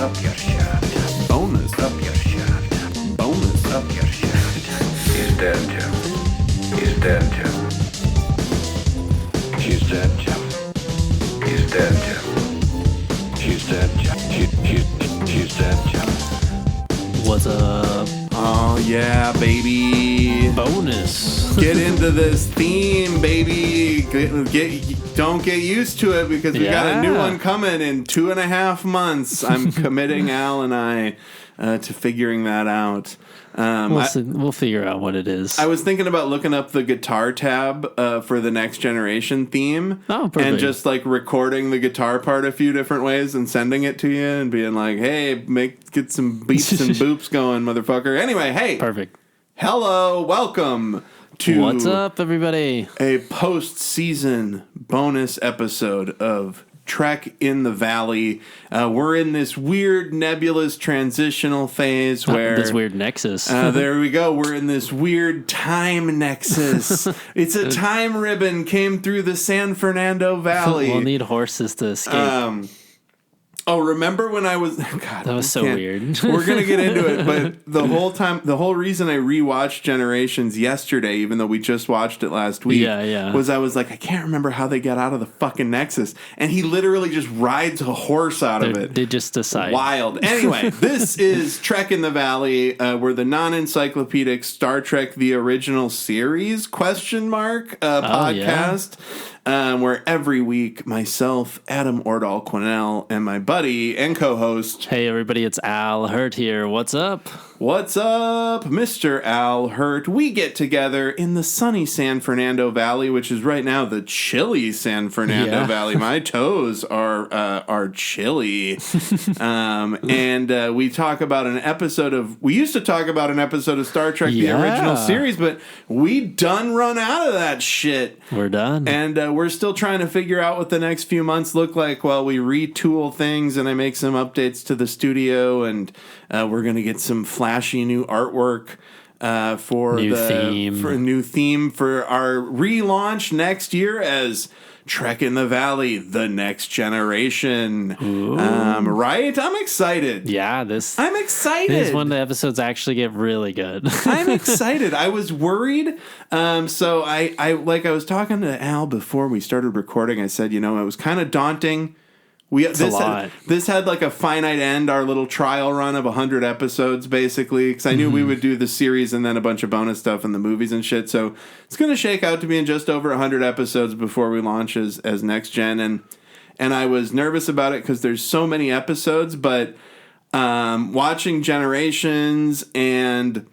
up your shirt. Bonus Up your shirt. bonus Up your shirt. He's dead, Jim. He's dead, Jim. She's dead, Jim. He's dead, Jim. She's dead, Jim. She's dead, Jim. What's up? Oh yeah, baby. Bonus. Get into this theme, baby. Don't get used to it because we got a new one coming in 2.5 months. I'm committing Al and I to figuring that out. We'll figure out what it is. I was thinking about looking up the guitar tab for the Next Generation theme. Oh, perfect. And just like recording the guitar part a few different ways and sending it to you and being like, hey, get some beeps and boops going, motherfucker. Anyway, hey. Perfect. Hello, welcome to What's up, everybody? a post-season bonus episode of Trek in the Valley. We're in this weird nebulous transitional phase where This weird nexus. there we go. We're in this weird time nexus. It's a time ribbon came through the San Fernando Valley. We'll need horses to escape. Remember when I was... God, That was so weird. We're going to get into it, but the whole reason I rewatched Generations yesterday, even though we just watched it last week, was I was like, I can't remember how they get out of the fucking Nexus. And he literally just rides a horse out of it. They just decide. Wild. Anyway, this is Trek in the Valley. We're the non-encyclopedic Star Trek The Original Series, podcast. Where every week, myself, Adam Ordall Quinnell, and my buddy and co-host... Hey, everybody, it's Al Hirt here. What's up? What's up, Mr. Al Hirt? We get together in the sunny San Fernando Valley, which is right now the chilly San Fernando Valley. My toes are chilly. And we talk about an episode of... We used to talk about an episode of Star Trek, the original series, but we done run out of that shit. We're done. And we're still trying to figure out what the next few months look like while we retool things and I make some updates to the studio, and we're going to get some flashy new artwork for a new theme for our relaunch next year as Trek in the Valley, the Next Generation. Right? I'm excited. Yeah, I'm excited. This is when the episodes actually get really good. I'm excited. I was worried. So I was talking to Al before we started recording. I said, it was kind of daunting. This had like a finite end, our little trial run of 100 episodes, basically, because I knew we would do the series and then a bunch of bonus stuff in the movies and shit. So it's going to shake out to being just over 100 episodes before we launch as Next Gen. And I was nervous about it because there's so many episodes, but watching Generations and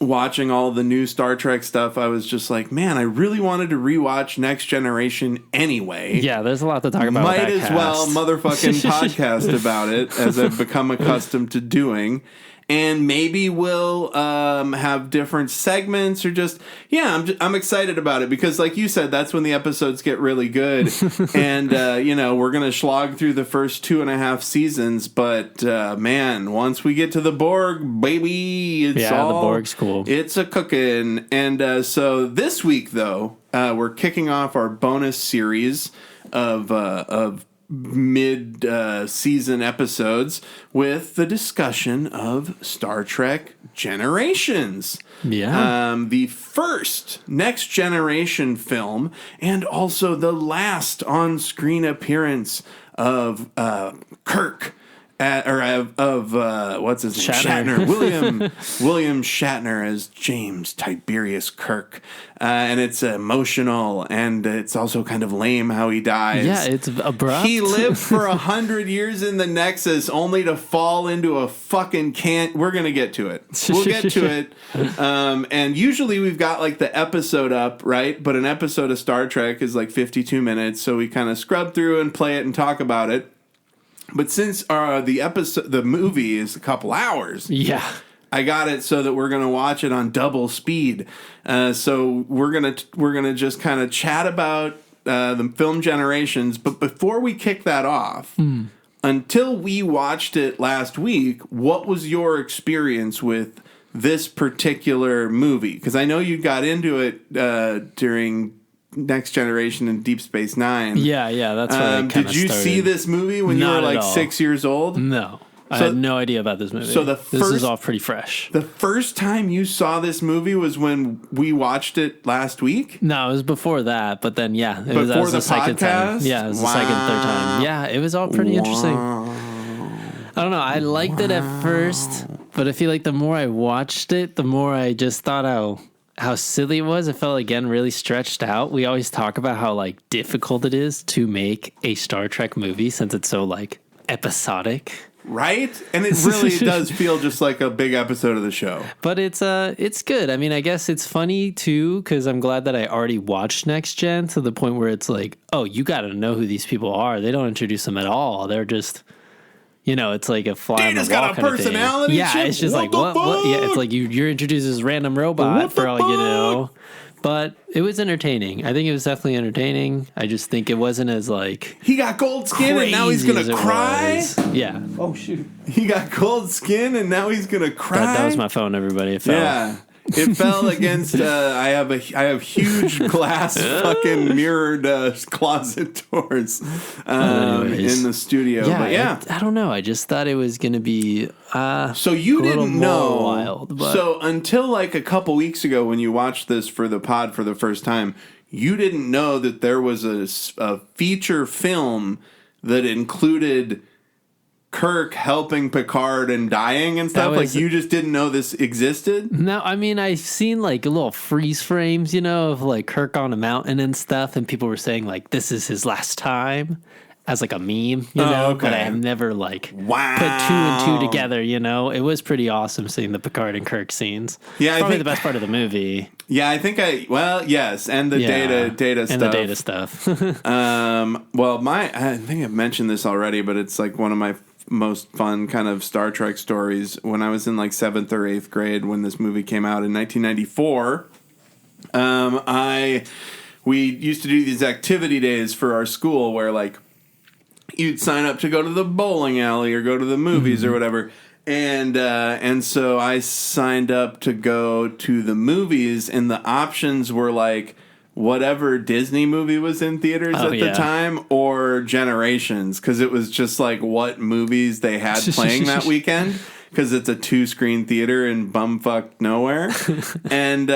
watching all the new Star Trek stuff, I was just like, man, I really wanted to rewatch Next Generation anyway. Yeah, there's a lot to talk about. Might as well motherfucking podcast about it, as I've become accustomed to doing. And maybe we'll have different segments or just... Yeah, I'm excited about it because, like you said, that's when the episodes get really good. And, we're going to slog through the first 2.5 seasons. But, man, once we get to the Borg, baby, the Borg's cool. It's a cookin'. And so this week, though, we're kicking off our bonus series of mid-season episodes with the discussion of Star Trek Generations. Yeah. The first Next Generation film and also the last on-screen appearance of Kirk. What's his name? Shatner. William Shatner as James Tiberius Kirk. And it's emotional, and it's also kind of lame how he dies. Yeah, it's abrupt. He lived for 100 years in the Nexus only to fall into a fucking can. We're going to get to it. We'll get to it. And usually we've got like the episode up, right? But an episode of Star Trek is like 52 minutes, so we kind of scrub through and play it and talk about it. But since the movie is a couple hours, I got it so that we're gonna watch it on double speed. So we're gonna just kind of chat about the film Generations. But before we kick that off, until we watched it last week, what was your experience with this particular movie? Because I know you got into it during Next Generation and Deep Space Nine. Yeah, that's what I Did you see this movie when you were like 6 years old? No. I had no idea about this movie. So this first- is all pretty fresh. The first time you saw this movie was when we watched it last week? No, it was before that, but then that Before was the second time. podcast? Yeah, it was the second, third time. Yeah, it was all pretty interesting. I don't know. I liked it at first, but I feel like the more I watched it, the more I just thought how silly it was. It felt again really stretched out. We always talk about how like difficult it is to make a Star Trek movie since it's so like episodic. Right? And it really does feel just like a big episode of the show. But it's good. I mean, I guess it's funny too because I'm glad that I already watched Next Gen to the point where it's like, oh, you got to know who these people are. They don't introduce them at all. They're just, it's like a fly on the Data's wall got a kind of thing. personality. Yeah, shit? it's just What like the what? Yeah, it's fuck? like you're introduced this random robot What for the all you fuck? know. But it was entertaining. I think it was definitely entertaining. I just think it wasn't as like He got gold skin and now he's crazy as gonna it cry. was. Yeah. Oh shoot. He got gold skin and now he's gonna cry. That was my phone. Everybody. It fell. Yeah. It fell against. I have huge glass fucking mirrored closet doors Anyways. in the studio. Yeah, But yeah. I don't know. I just thought it was going to be So you a little didn't more know. wild, but- So until like a couple weeks ago, when you watched this for the pod for the first time, you didn't know that there was a feature film that included Kirk helping Picard and dying and stuff. was- Like you just didn't know this existed. No, I mean, I've seen like little freeze frames, of like Kirk on a mountain and stuff, and people were saying like this is his last time as like a meme, okay. But I have never like Wow. put two and two together, It was pretty awesome seeing the Picard and Kirk scenes. Yeah, I Probably think- the best part of the movie. Yeah, I think yes, and the Yeah. data stuff. And the data stuff. Well, I think I've mentioned this already, but it's like one of my most fun kind of Star Trek stories. When I was in like 7th or 8th grade when this movie came out in 1994, we used to do these activity days for our school where like you'd sign up to go to the bowling alley or go to the movies or whatever. And so I signed up to go to the movies, and the options were like whatever Disney movie was in theaters at the time or Generations, because it was just like what movies they had playing that weekend, because it's a 2-screen theater in bumfuck nowhere. And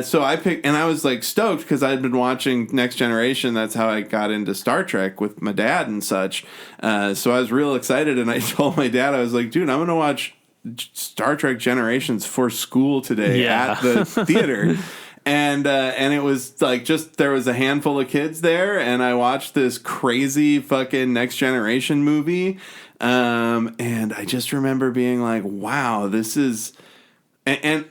so I picked, and I was like stoked because I'd been watching Next Generation. That's how I got into Star Trek with my dad and such. So I was real excited, and I told my dad, I was like, dude, I'm going to watch Star Trek Generations for school today at the theater. And it was like there was a handful of kids there, and I watched this crazy fucking Next Generation movie. And I just remember being like, wow, this is, and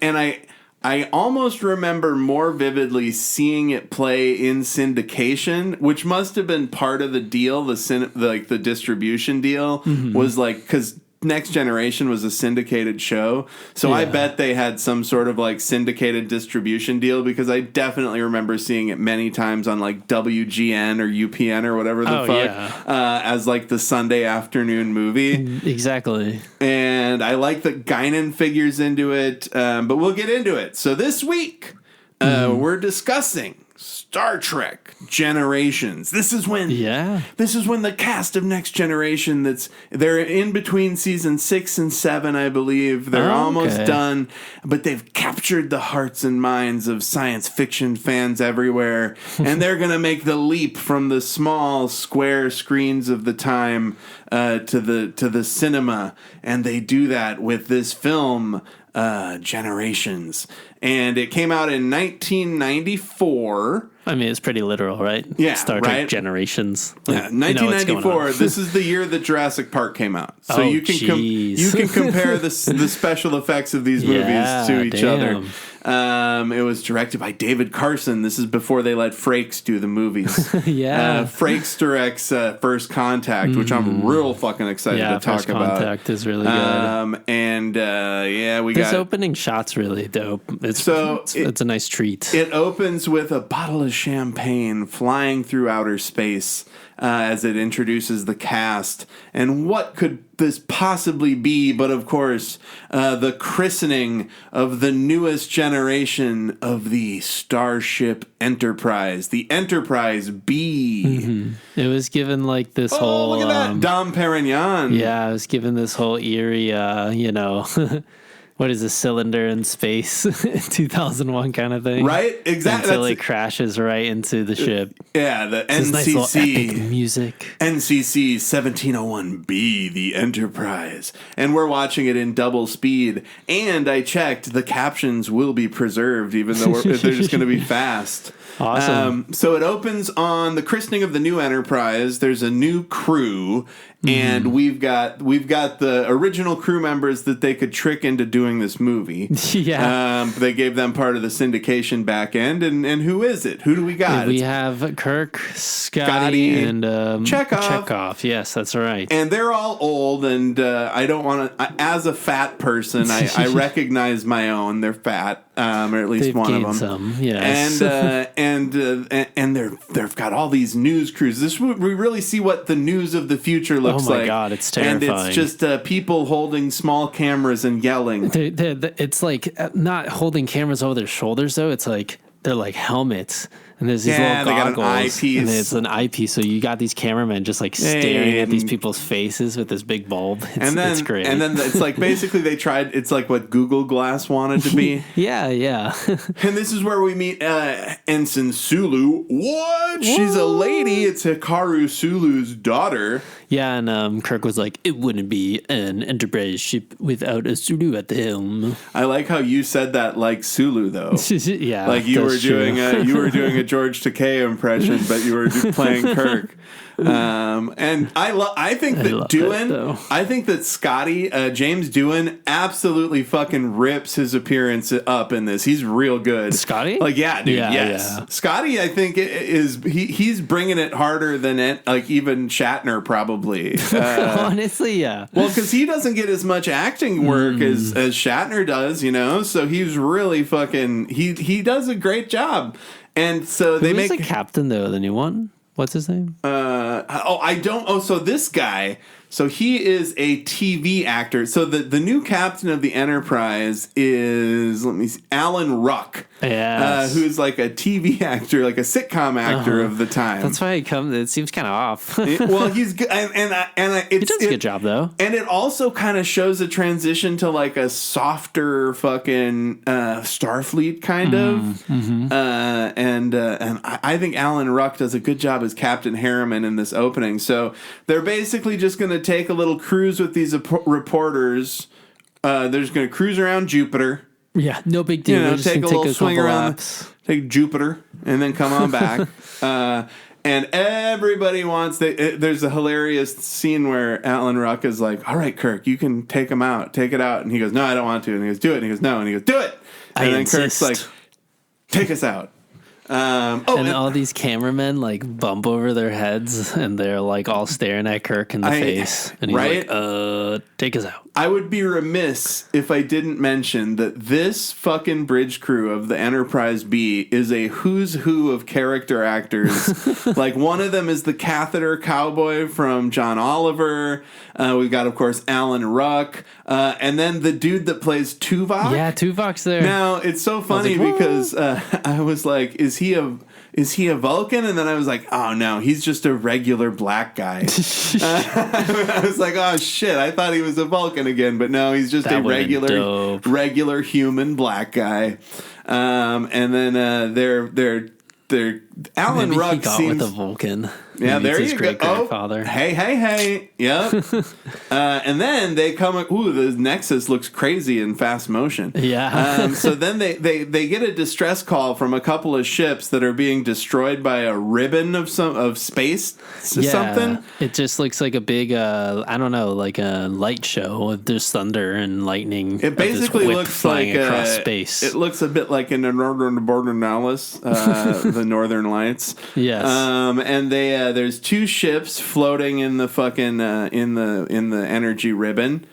I almost remember more vividly seeing it play in syndication, which must have been part of the deal. The distribution deal was like, because Next Generation was a syndicated show, so I bet they had some sort of like syndicated distribution deal, because I definitely remember seeing it many times on like WGN or UPN or whatever the fuck as like the Sunday afternoon movie. Exactly. And I like that Guinan figures into it, but we'll get into it. So this week, we're discussing Star Trek Generations. This is when the cast of Next Generation, they're in between season 6 and 7, I believe. They're almost done, but they've captured the hearts and minds of science fiction fans everywhere, and they're going to make the leap from the small square screens of the time to the cinema, and they do that with this film, Generations. And it came out in 1994. I mean, it's pretty literal, right? Yeah, Star Trek right? Generations. Yeah, Like, 1994. This is the year that Jurassic Park came out, so Oh, you can you can compare the special effects of these movies to each other. It was directed by David Carson. This is before they let Frakes do the movies. Frakes directs First Contact, which I'm real fucking excited to talk First about. Contact is really good. We This got opening shot's really dope. It's a nice treat. It opens with a bottle of champagne flying through outer space as it introduces the cast. And what could this possibly be? But of course, the christening of the newest generation of the Starship Enterprise, the Enterprise B. Mm-hmm. It was given like this whole. Look at that, Dom Perignon. Yeah, it was given this whole eerie, what is a cylinder in space 2001 kind of thing, Right? Exactly. Until it crashes right into the ship. Yeah, the This nice little NCC. epic music. NCC 1701B, the Enterprise. And we're watching it in double speed. And I checked, the captions will be preserved, even though they're just going to be fast. Awesome. So it opens on the christening of the new Enterprise. There's a new crew, and we've got the original crew members that they could trick into doing this movie. Yeah. They gave them part of the syndication back end, and who is it? Who do we got? We have Kirk, Scotty, and Chekhov. Yes, that's right. And they're all old, and I don't want to. As a fat person, I recognize my own. They're fat, or at least They've one of gained them. some, yes. And they've got all these news crews. We really see what the news of the future looks like. Oh my God, it's terrifying. And it's just people holding small cameras and yelling. It's like not holding cameras over their shoulders though. It's like they're like helmets. And there's these little they goggles, got an eyepiece. and it's an eyepiece. So you got these cameramen just like staring at these people's faces with this big bulb. It's great. And then it's like basically they tried. It's like what Google Glass wanted to be. yeah. And this is where we meet Ensign Sulu. What? She's a lady. It's Hikaru Sulu's daughter. Yeah, and Kirk was like, "It wouldn't be an Enterprise ship without a Sulu at the helm." I like how you said that like Sulu though. Yeah, like you were doing a George Takei impression, but you were playing Kirk. And I think that Doohan, I think that Scotty, James Doohan, absolutely fucking rips his appearance up in this. He's real good. Scotty? Like, yeah, dude, Yeah, yes. yeah. Scotty, I think he's bringing it harder than like even Shatner probably. Honestly, yeah. Well, because he doesn't get as much acting work as Shatner does, so he's really fucking he does a great job. And so they make the captain though, the new one. What's his name? So this guy, so he is a TV actor. So the new captain of the Enterprise is, let me see, Alan Ruck. Yes. Who's like a TV actor, like a sitcom actor of the time. That's why it seems kind of off. Well, he's good, he does a good job though. And it also kind of shows a transition to like a softer fucking Starfleet kind of. Mm-hmm. And I think Alan Ruck does a good job as Captain Harriman in this opening. So they're basically just going to take a little cruise with these reporters. They're just going to cruise around Jupiter. Yeah, no big deal. Take a little swing around, take Jupiter, and then come on back. And everybody wants. There's a hilarious scene where Alan Ruck is like, "All right, Kirk, you can take it out," and he goes, "No, I don't want to," and he goes, "Do it," and he goes, "No," and he goes, "Do it," and then insist. Kirk's like, "Take us out." And all these cameramen like bump over their heads and they're like all staring at Kirk in the face. And he's like, take us out. I would be remiss if I didn't mention that this fucking bridge crew of the Enterprise B is a who's who of character actors. Like one of them is the catheter cowboy from John Oliver. We've got, of course, Alan Ruck. And then the dude that plays Tuvok. Yeah, Tuvok's there. Now, it's so funny because I was like, is he a Vulcan? And then I was like, oh no, he's just a regular black guy. I was like, oh shit, I thought he was a Vulcan again, but no, he's just a regular human black guy. And then they're Alan Maybe Ruck he got seems with a Vulcan. Yeah, Maybe there it's his you go. Great-grandfather. Hey. Yep. And then they come. Ooh, the Nexus looks crazy in fast motion. Yeah. So then they get a distress call from a couple of ships that are being destroyed by a ribbon of space. Something. It just looks like a big, I don't know, like a light show with there's thunder and lightning. It basically looks flying like across space. It looks a bit like in the Northern Bordernalis, the Northern Lights. Yes. And there's two ships floating in the fucking in the energy ribbon,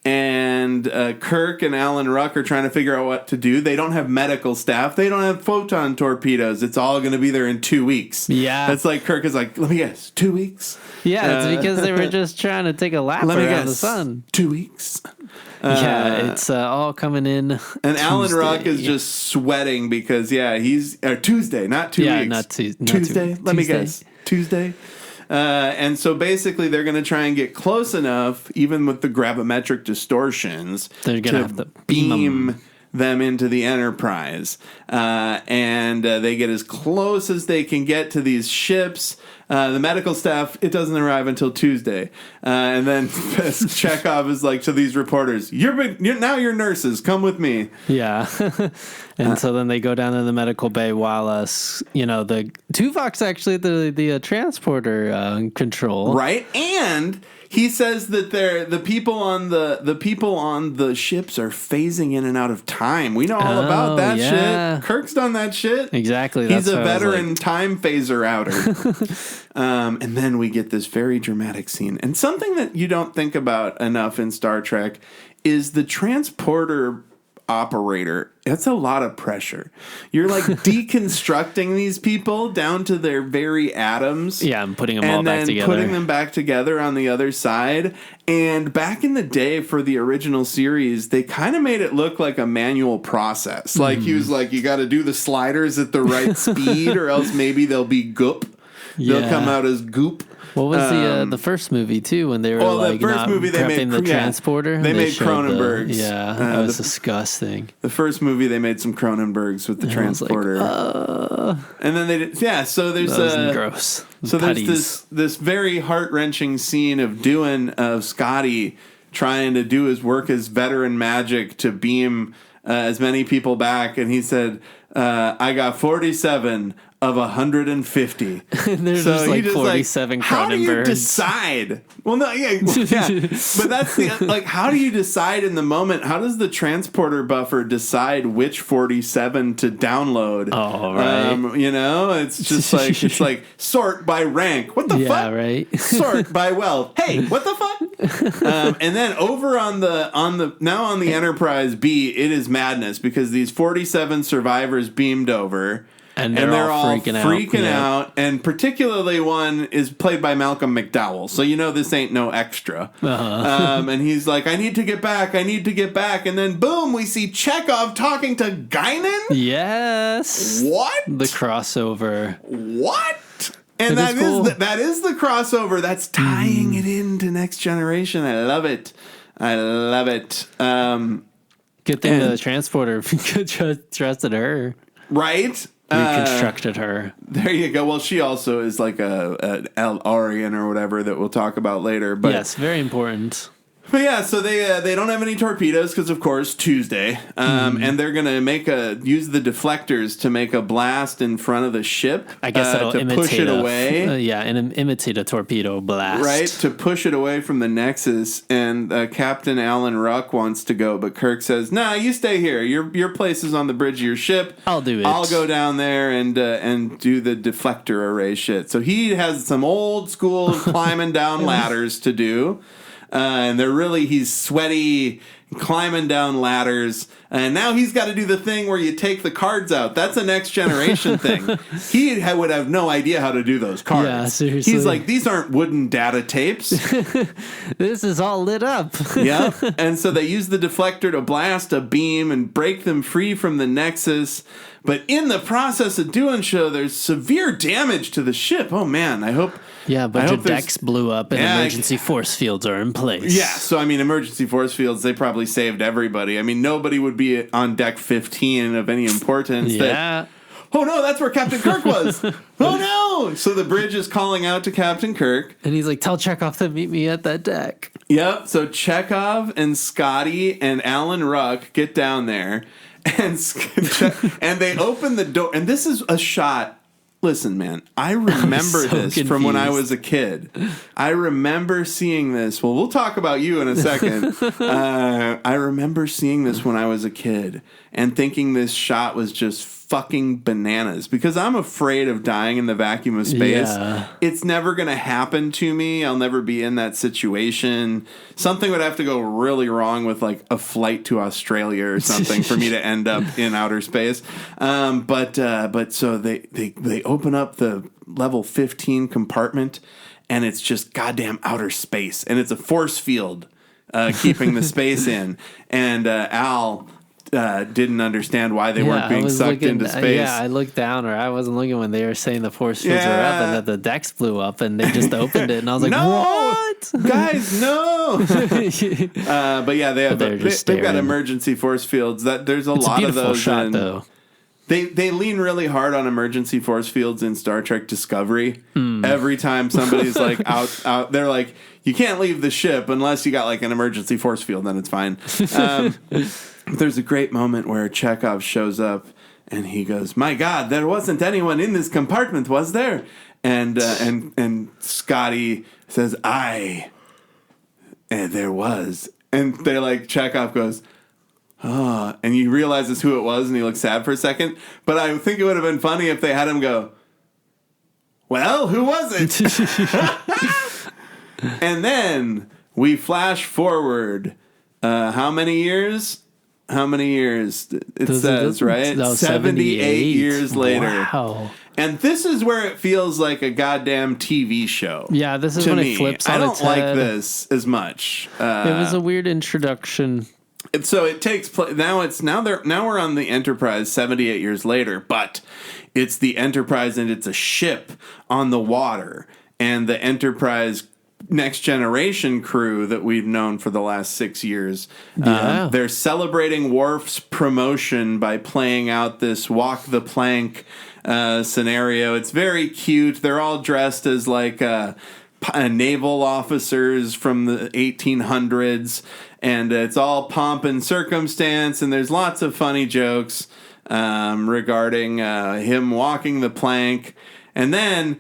and Kirk and Alan Ruck are trying to figure out what to do. They don't have medical staff. They don't have photon torpedoes. It's all going to be there in 2 weeks. Yeah. That's like Kirk is like, let me guess, 2 weeks? Yeah, it's because they were just trying to take a lap around the sun. 2 weeks? It's all coming in. And Tuesday. Alan Ruck is just sweating because, he's Tuesday, not 2 weeks. Yeah, not Tuesday. Let me guess. Tuesday. And so basically, they're going to try and get close enough, even with the gravimetric distortions, they're going to have to beam them into the Enterprise. And they get as close as they can get to these ships. The medical staff, it doesn't arrive until Tuesday. And then Chekhov is like to these reporters, now you're nurses, come with me. Yeah. And so then they go down to the medical bay while the Tuvok's actually the transporter control. Right. And he says that the people on the ships are phasing in and out of time. We know all about that shit. Kirk's done that shit. Exactly. He's a veteran time phaser outer. And then we get this very dramatic scene. And something that you don't think about enough in Star Trek is the transporter operator. That's a lot of pressure. You're like deconstructing these people down to their very atoms. Yeah, and putting them all back together. Putting them back together on the other side. And back in the day for the original series, they kind of made it look like a manual process. Like he was like, you got to do the sliders at the right speed or else maybe they'll be goop. They'll come out as goop. What was the first movie too when they were the first movie they made the transporter? They made Cronenbergs. That was disgusting. The first movie they made some Cronenbergs with the transporter, and then they did. Yeah, so there's gross. So there's this very heart-wrenching scene of Scotty trying to do his work as veteran magic to beam as many people back, and he said, "I got 47." Of 150. There's just like 47 Cronenbergs. How do you decide? Well, no, yeah. But that's how do you decide in the moment? How does the transporter buffer decide which 47 to download? Oh, right. It's just it's like sort by rank. What the fuck? Yeah, right. Sort by wealth. Hey, what the fuck? And then over on the Enterprise B, it is madness because these 47 survivors beamed over. And they're all freaking out. And particularly one is played by Malcolm McDowell. So this ain't no extra. Uh-huh. And he's like, I need to get back. And then boom, we see Chekhov talking to Guinan? Yes. What? The crossover. What? And that is the crossover. That's tying it into Next Generation. I love it. Good thing the transporter trusted her. Right? Reconstructed her. There you go. Well, she also is like an Aryan or whatever that we'll talk about later. But yes, very important. But yeah, so they don't have any torpedoes because, of course, Tuesday. And they're going to use the deflectors to make a blast in front of the ship. I guess that'll imitate push it away. and imitate a torpedo blast. Right, to push it away from the Nexus. And Captain Alan Ruck wants to go, but Kirk says, "Nah, you stay here. Your place is on the bridge of your ship. I'll do it. I'll go down there and do the deflector array shit." So he has some old school climbing down ladders to do. And he's sweaty, climbing down ladders. And now he's got to do the thing where you take the cards out. That's a Next Generation thing. He would have no idea how to do those cards. Yeah, seriously. He's like, these aren't wooden data tapes. This is all lit up. Yeah. And so they use the deflector to blast a beam and break them free from the Nexus. But in the process of doing so, there's severe damage to the ship. Oh, man. I hope... Yeah, but your decks blew up and emergency force fields are in place. Yeah, so emergency force fields, they probably saved everybody. Nobody would be on deck 15 of any importance. Yeah. Oh no, that's where Captain Kirk was. Oh no! So the bridge is calling out to Captain Kirk. And he's like, tell Chekhov to meet me at that deck. Yep, so Chekhov and Scotty and Alan Ruck get down there and they open the door. And this is a shot. Listen, man, I remember this from when I was a kid. I remember seeing this. Well, we'll talk about you in a second. I remember seeing this when I was a kid and thinking this shot was just fucking bananas because I'm afraid of dying in the vacuum of space. Yeah. It's never going to happen to me. I'll never be in that situation. Something would have to go really wrong with like a flight to Australia or something for me to end up in outer space. But so they open up the level 15 compartment and it's just goddamn outer space. And it's a force field keeping the space in. And Al didn't understand why they weren't being sucked into space. Yeah, I looked down, or I wasn't looking when they were saying the force fields were up and that the decks blew up, and they just opened it, and I was like, no! "What, guys? No!" But yeah, they've got emergency force fields. There's a lot of those. Shot, though. They lean really hard on emergency force fields in Star Trek Discovery. Every time somebody's like out, they're like, you can't leave the ship unless you got like an emergency force field, then it's fine. There's a great moment where Chekhov shows up and he goes, "My God, there wasn't anyone in this compartment, was there?" And Scotty says, there was." And they're like, Chekhov goes, "Oh," and you realize it's who it was, and he looks sad for a second. But I think it would have been funny if they had him go, "Well, who was it?" And then we flash forward. How many years? It says, right? 78 years later. Wow. And this is where it feels like a goddamn TV show. Yeah, this is when it flips on its head. I don't like this as much. It was a weird introduction. So it takes place now. Now we're on the Enterprise 78 years later, but it's the Enterprise and it's a ship on the water, and the Enterprise Next Generation crew that we've known for the last 6 years. Yeah. They're celebrating Worf's promotion by playing out this walk the plank scenario. It's very cute. They're all dressed as like naval officers from the 1800s, and it's all pomp and circumstance, and there's lots of funny jokes regarding him walking the plank. And then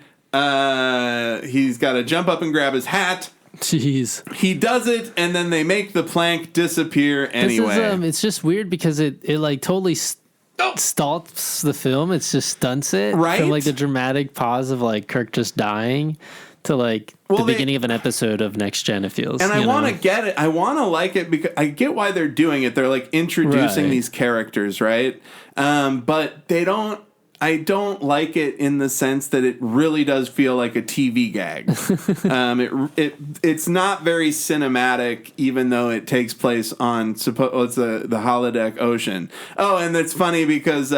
he's got to jump up and grab his hat. Jeez. He does it, and then they make the plank disappear anyway. It's just weird because it like totally stalls the film. It just stunts it. Right? From like the dramatic pause of like Kirk just dying to like the beginning of an episode of Next Gen, it feels. And I want to get it. I want to like it because I get why they're doing it. They're like introducing these characters, right? But they don't. I don't like it in the sense that it really does feel like a TV gag. It's not very cinematic, even though it takes place on it's the holodeck ocean. Oh, and it's funny because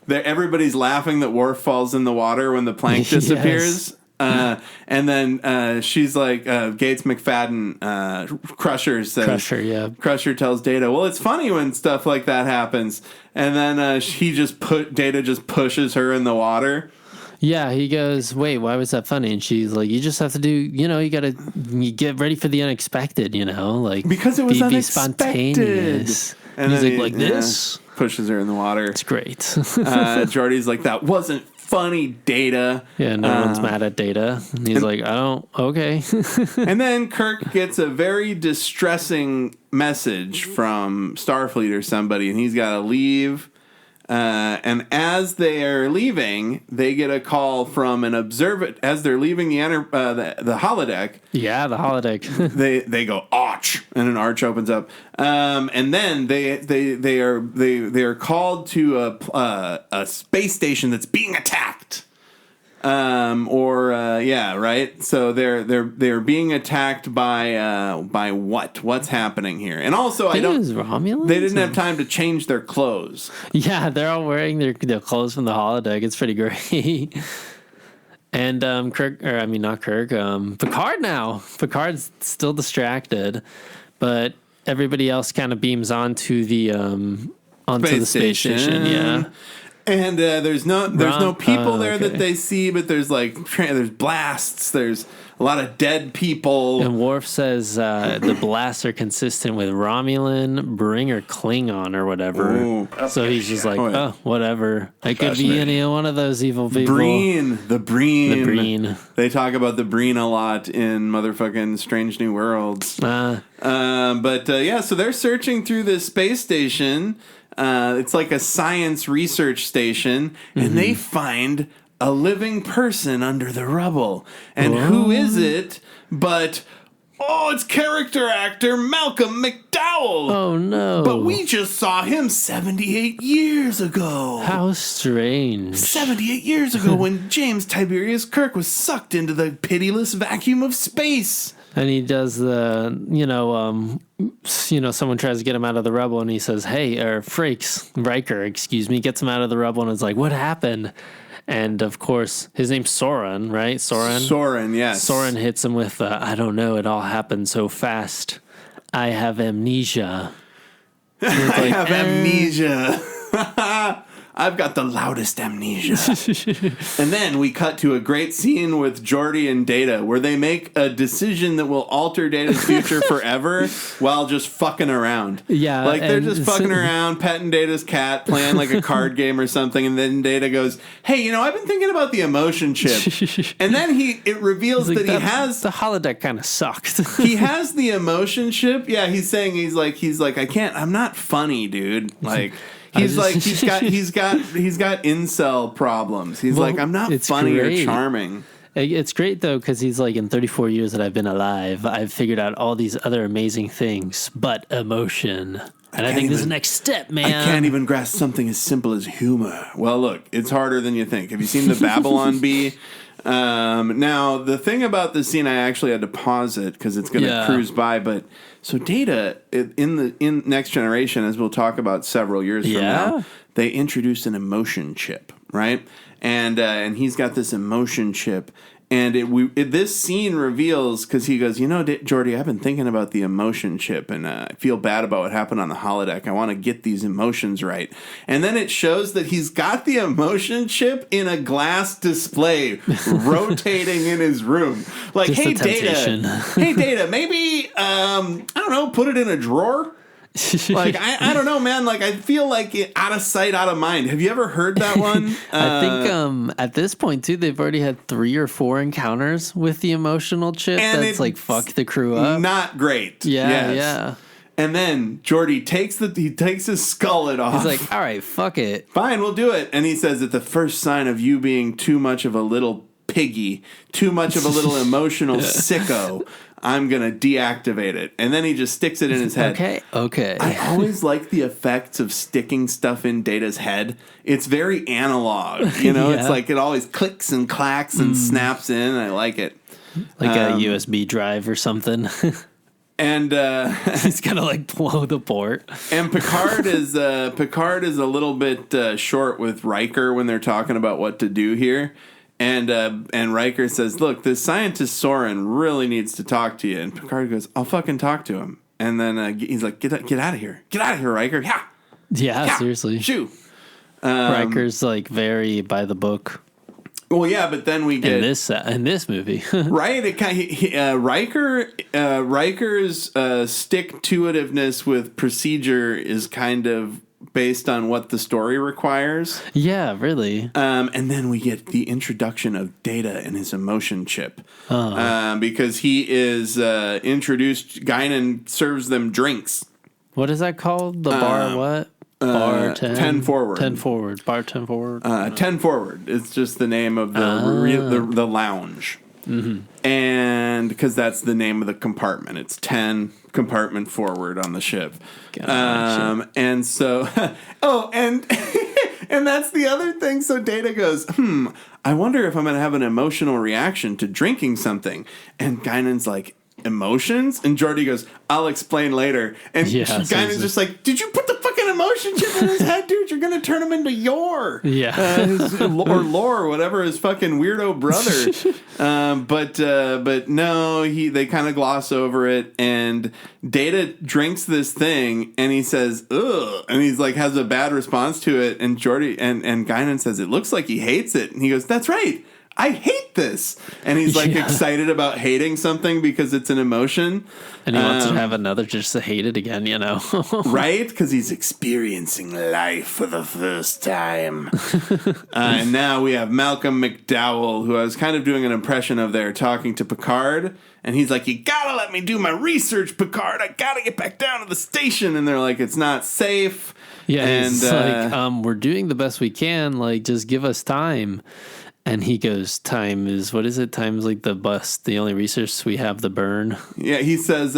everybody's laughing that Worf falls in the water when the plank disappears. Yes. And then she's like, Gates McFadden, Crusher says, Crusher tells Data, well, it's funny when stuff like that happens. And then Data just pushes her in the water. Yeah, he goes, wait, why was that funny? And she's like, you just have to do, you got to get ready for the unexpected, like because it was be spontaneous. And he's then like this. Pushes her in the water. It's great. Jordy's like, that wasn't funny, Data. Yeah, no one's mad at Data. And he's like, okay. And then Kirk gets a very distressing message from Starfleet or somebody, and he's got to leave. And as they are leaving, they get a call from an observer. As they're leaving the holodeck. Yeah, the holodeck. they go arch, and an arch opens up. And then they are called to a space station that's being attacked. Right. So they're being attacked by what? What's happening here? And also, It was Romulans? They didn't have time to change their clothes. Yeah, they're all wearing their clothes from the holodeck. It's pretty great. And Picard now. Picard's still distracted, but everybody else kind of beams onto the space station. Yeah. And there's no people there that they see, but there's there's blasts. There's a lot of dead people. And Worf says the blasts are consistent with Romulan, Bring, or Klingon or whatever. Ooh. So he's just like, whatever. I could be any one of those evil people. The Breen. They talk about the Breen a lot in motherfucking Strange New Worlds. So they're searching through this space station. It's like a science research station, and they find a living person under the rubble. And who is it but... Oh, it's character actor Malcolm McDowell. Oh, no. But we just saw him 78 years ago. How strange. 78 years ago when James Tiberius Kirk was sucked into the pitiless vacuum of space. And he does the, someone tries to get him out of the rubble and he says, hey, or Riker, gets him out of the rubble and is like, what happened? And, of course, his name's Soren, right? Soren, yes. Soren hits him with, I don't know, it all happened so fast. I have amnesia. I have amnesia. I've got the loudest amnesia. And then we cut to a great scene with Geordi and Data where they make a decision that will alter Data's future forever while just fucking around. Yeah. Like they're just fucking around, petting Data's cat, playing like a card game or something, and then Data goes, hey, I've been thinking about the emotion chip. And then it reveals that he has... The holodeck kind of sucked. He has the emotion chip. Yeah, he's saying, he's like, I'm not funny, dude. Like... He's got incel problems. He's like, I'm not funny or charming. It's great though, because he's like, in 34 years that I've been alive, I've figured out all these other amazing things, but emotion. And I think this is the next step, man. I can't even grasp something as simple as humor. Well, look, it's harder than you think. Have you seen the Babylon Bee? Now, the thing about this scene, I actually had to pause it because it's going to cruise by. But so Data in Next Generation, as we'll talk about several years from now, they introduced an emotion chip, right? And he's got this emotion chip. And this scene reveals, because he goes, Geordi, I've been thinking about the emotion chip, and I feel bad about what happened on the holodeck. I want to get these emotions right. And then it shows that he's got the emotion chip in a glass display rotating in his room. Like, Just hey, Data, maybe, I don't know, put it in a drawer? Like, I don't know, man. Like, I feel like out of sight, out of mind. Have you ever heard that one? I think at this point, too, they've already had 3 or 4 encounters with the emotional chip that's like, fuck the crew up. Not great. Yeah. And then Geordi takes his skullet off. He's like, all right, fuck it. Fine, we'll do it. And he says that the first sign of you being too much of a little piggy, too much of a little emotional sicko, I'm going to deactivate it. And then he just sticks it in his head. Okay. I always like the effects of sticking stuff in Data's head. It's very analog. It's like it always clicks and clacks and snaps in. I like it. Like a USB drive or something. And he's gonna like blow the port. And Picard is a little bit short with Riker when they're talking about what to do here. And Riker says, look, this scientist Soren really needs to talk to you. And Picard goes, I'll fucking talk to him. And then he's like, get out of here. Get out of here, Riker. Yeah, seriously. Shoo. Riker's like very by the book. Well, yeah, but then we get... In this movie. Right? Riker's stick-to-itiveness with procedure is kind of based on what the story requires. Yeah, really. And then we get the introduction of Data and his emotion chip. Because he is introduced, Guinan serves them drinks. What is that called? The bar what? Bar 10 forward. 10 forward. Bar 10 forward. 10 forward. It's just the name of the lounge. Mm-hmm. And because that's the name of the compartment. It's 10 compartment forward on the ship. Gotcha. And so, and that's the other thing. So Data goes, I wonder if I'm going to have an emotional reaction to drinking something. And Guinan's like, emotions? And Geordi goes, I'll explain later. And Guinan's just like, did you put the fucking emotion chip in his head, dude? You're going to turn him into Yor. Yeah. Or Lore, whatever his fucking weirdo brother. But no, they kind of gloss over it. And Data drinks this thing and he says, ugh. And he's like, has a bad response to it. And Geordi and Guinan says, it looks like he hates it. And he goes, that's right. I hate this. And he's like excited about hating something because it's an emotion. And he wants to have another just to hate it again, Right? Because he's experiencing life for the first time. And now we have Malcolm McDowell, who I was kind of doing an impression of there, talking to Picard. And he's like, you gotta let me do my research, Picard. I gotta get back down to the station. And they're like, it's not safe. Yeah, and he's like, we're doing the best we can. Like, just give us time. And he goes, time is, what is it? Time is like the bus, the only resource we have, the burn. yeah, he says,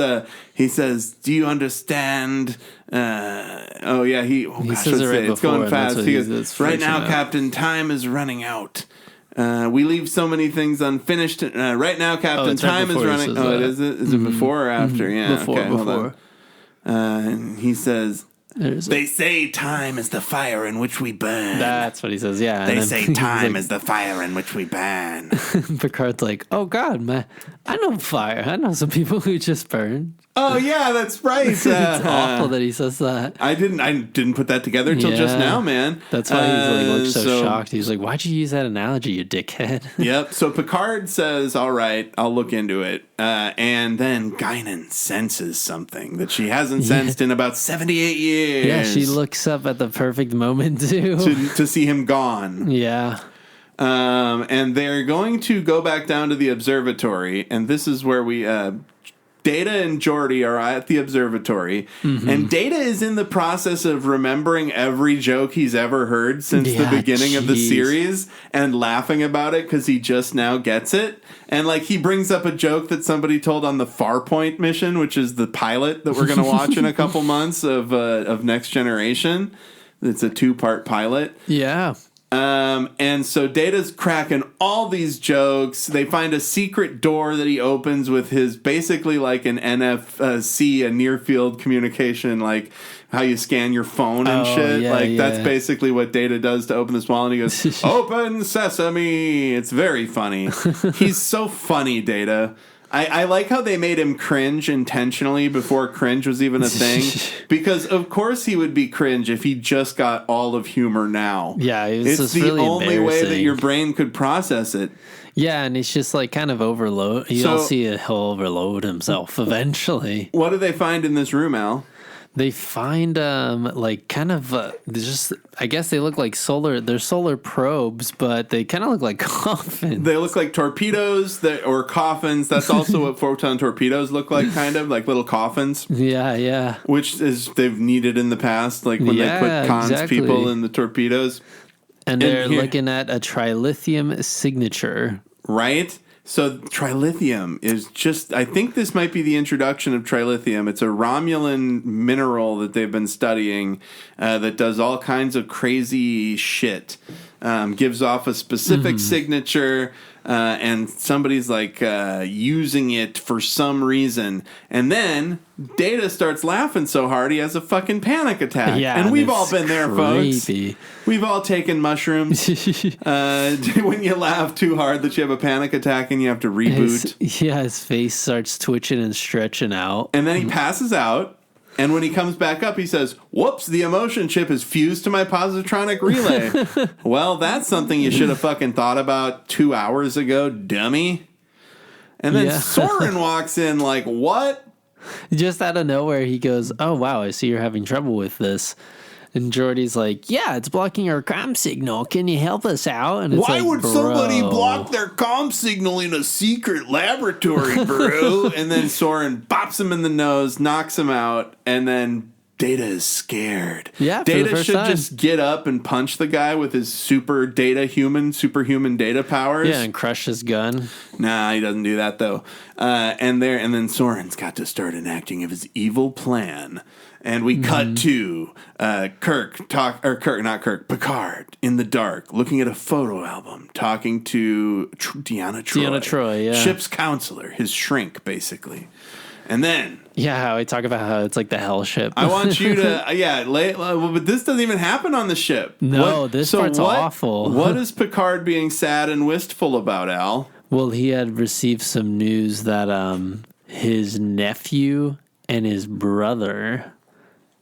do you understand? He says it right it's before, going fast. He goes, that's right now, freaking out. Captain, time is running out. We leave so many things unfinished. Right now, Captain, it's right time is before he running. says Oh, that. is it? Is it before or after? Yeah, Before, okay, hold before. on. And he says, There's they say time is the fire in which we burn. That's what he says, yeah. They And then say he's time like- is the fire in which we burn. Picard's like, oh God, man, I know fire. I know some people who just burn. Oh yeah, that's right. It's awful that he says that. I didn't put that together until just Yeah. now, man. That's why he's like looked so so- shocked. He's like, why'd you use that analogy, you dickhead? Yep. So Picard says, "All right, I'll look into it." And then Guinan senses something that she hasn't sensed in about 78 years. Yeah, she looks up at the perfect moment too. to see him gone. Yeah. And they're going to go back down to the observatory, and this is where we. Data and Geordi are at the observatory, and Data is in the process of remembering every joke he's ever heard since the Yeah, beginning of the jeez. series and laughing about it because he just now gets it. And like he brings up a joke that somebody told on the Farpoint mission, which is the pilot that we're going to watch in a couple months of Next Generation. It's a 2-part pilot. Yeah. And so Data's cracking all these jokes. They find a secret door that he opens with his basically like an NFC, a near field communication, like how you scan your phone and shit. yeah, Like that's yeah. basically what Data does to open this wall. And he goes, "Open sesame." It's very funny. He's so funny, Data. I like how they made him cringe intentionally before cringe was even a thing. Because, of course, he would be cringe if he just got all of humor now. Yeah, it was It's just the really only way that embarrassing. your brain could process it. Yeah, and it's just like kind of overload. You'll see he'll overload himself eventually. What do they find in this room, Al? They find like kind of just I guess they look like they're solar probes, but they kind of look like coffins. They look like torpedoes or coffins. That's also what photon torpedoes look like, kind of like little coffins. Yeah. Which is they've needed in the past, like when they put cons people in the torpedoes. And they're here- looking at a trilithium signature. Right? So trilithium is just, I think this might be the introduction of trilithium. It's a Romulan mineral that they've been studying that does all kinds of crazy shit. Gives off a specific signature, and somebody's like using it for some reason. And then Data starts laughing so hard he has a fucking panic attack. Yeah, and we've all it's been there, creepy. folks. We've all taken mushrooms. When you laugh too hard that you have a panic attack and you have to reboot. His face starts twitching and stretching out. And then he passes out. And when he comes back up, he says, "Whoops, the emotion chip is fused to my positronic relay." Well, that's something you should have fucking thought about 2 hours ago, dummy. And then Yeah. Soren walks in like, what? Just out of nowhere, he goes, "Oh wow, I see you're having trouble with this." And Geordi's like, "Yeah, it's blocking our comm signal. Can you help us out?" And it's Why like, would somebody bro. block their comm signal in a secret laboratory, bro? And then Soren bops him in the nose, knocks him out, and then Data is scared. Yeah, for the Data first should time. just get up and punch the guy with his superhuman data powers. Yeah, and crush his gun. Nah, he doesn't do that though. And then Soren's got to start enacting of his evil plan. And we cut to Picard in the dark, looking at a photo album, talking to Deanna Troi. Deanna Troi, yeah. Ship's counselor, his shrink, basically. And then Yeah, how I talk about how it's like the hell ship. I want you to, but this doesn't even happen on the ship. No, this part's awful. What is Picard being sad and wistful about, Al? Well, he had received some news that his nephew and his brother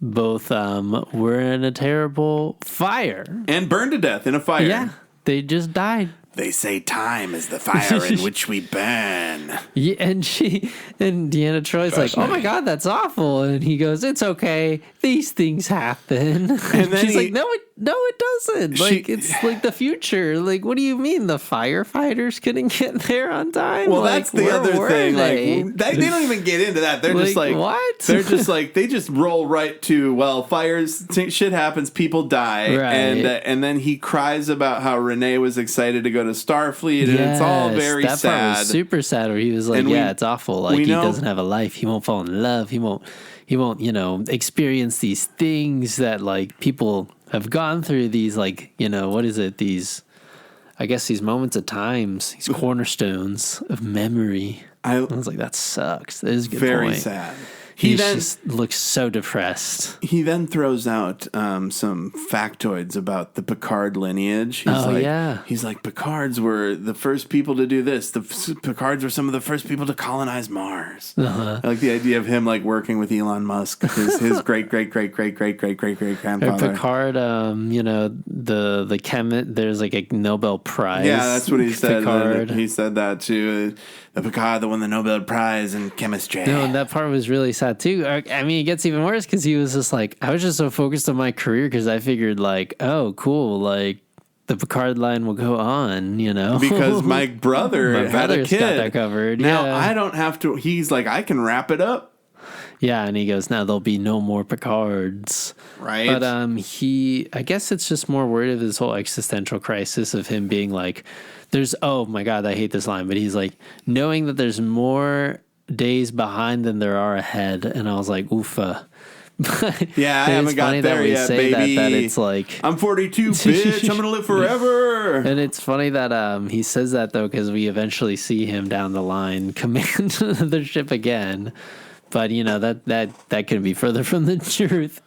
both were in a terrible fire. And burned to death in a fire. Yeah, they just died. They say time is the fire in which we burn. Yeah, and Deanna Troy's like, "Oh my God, that's awful," and he goes, "It's okay. These things happen." And then she's he- like, "No, it No, it doesn't. Like, it's like the future. Like, what do you mean the firefighters couldn't get there on time? Well, like, that's the other thing. Like, they don't even get into that. They're just like, what? They're just like, they just roll right to, well, fires, shit happens, people die. Right. And then he cries about how Renee was excited to go to Starfleet, and it's all very that sad. Part was super sad, where he was like, it's awful. Like, he doesn't have a life. He won't fall in love. He won't, experience these things that, like, people have gone through, these, like, what is it? These moments of times, these cornerstones of memory. I was like, that sucks. That is a good very point. Sad. He just looks so depressed. He then throws out some factoids about the Picard lineage. He's like, Picards were the first people to do this. The Picards were some of the first people to colonize Mars. I like the idea of him, like, working with Elon Musk, his great grandfather. Picard, the chemist. There's like a Nobel Prize. Yeah, that's what he said. Picard. He said that too. The Picard that won the Nobel Prize in chemistry. No, and that part was really sad too. I mean, it gets even worse because he was just like, I was just so focused on my career because I figured, like, oh, cool, like, the Picard line will go on, Because my brother had a kid. Got that covered. Now I don't have to. He's like, I can wrap it up. Yeah, and he goes, now there'll be no more Picards. Right. But I guess it's just more worried of this whole existential crisis of him being like, oh my God, I hate this line, but he's like, knowing that there's more days behind than there are ahead. And I was like, oofa. Yeah, I haven't got there yet, baby. That it's like, I'm 42, bitch. I'm gonna live forever. And it's funny that he says that though, because we eventually see him down the line command the ship again. But that couldn't be further from the truth.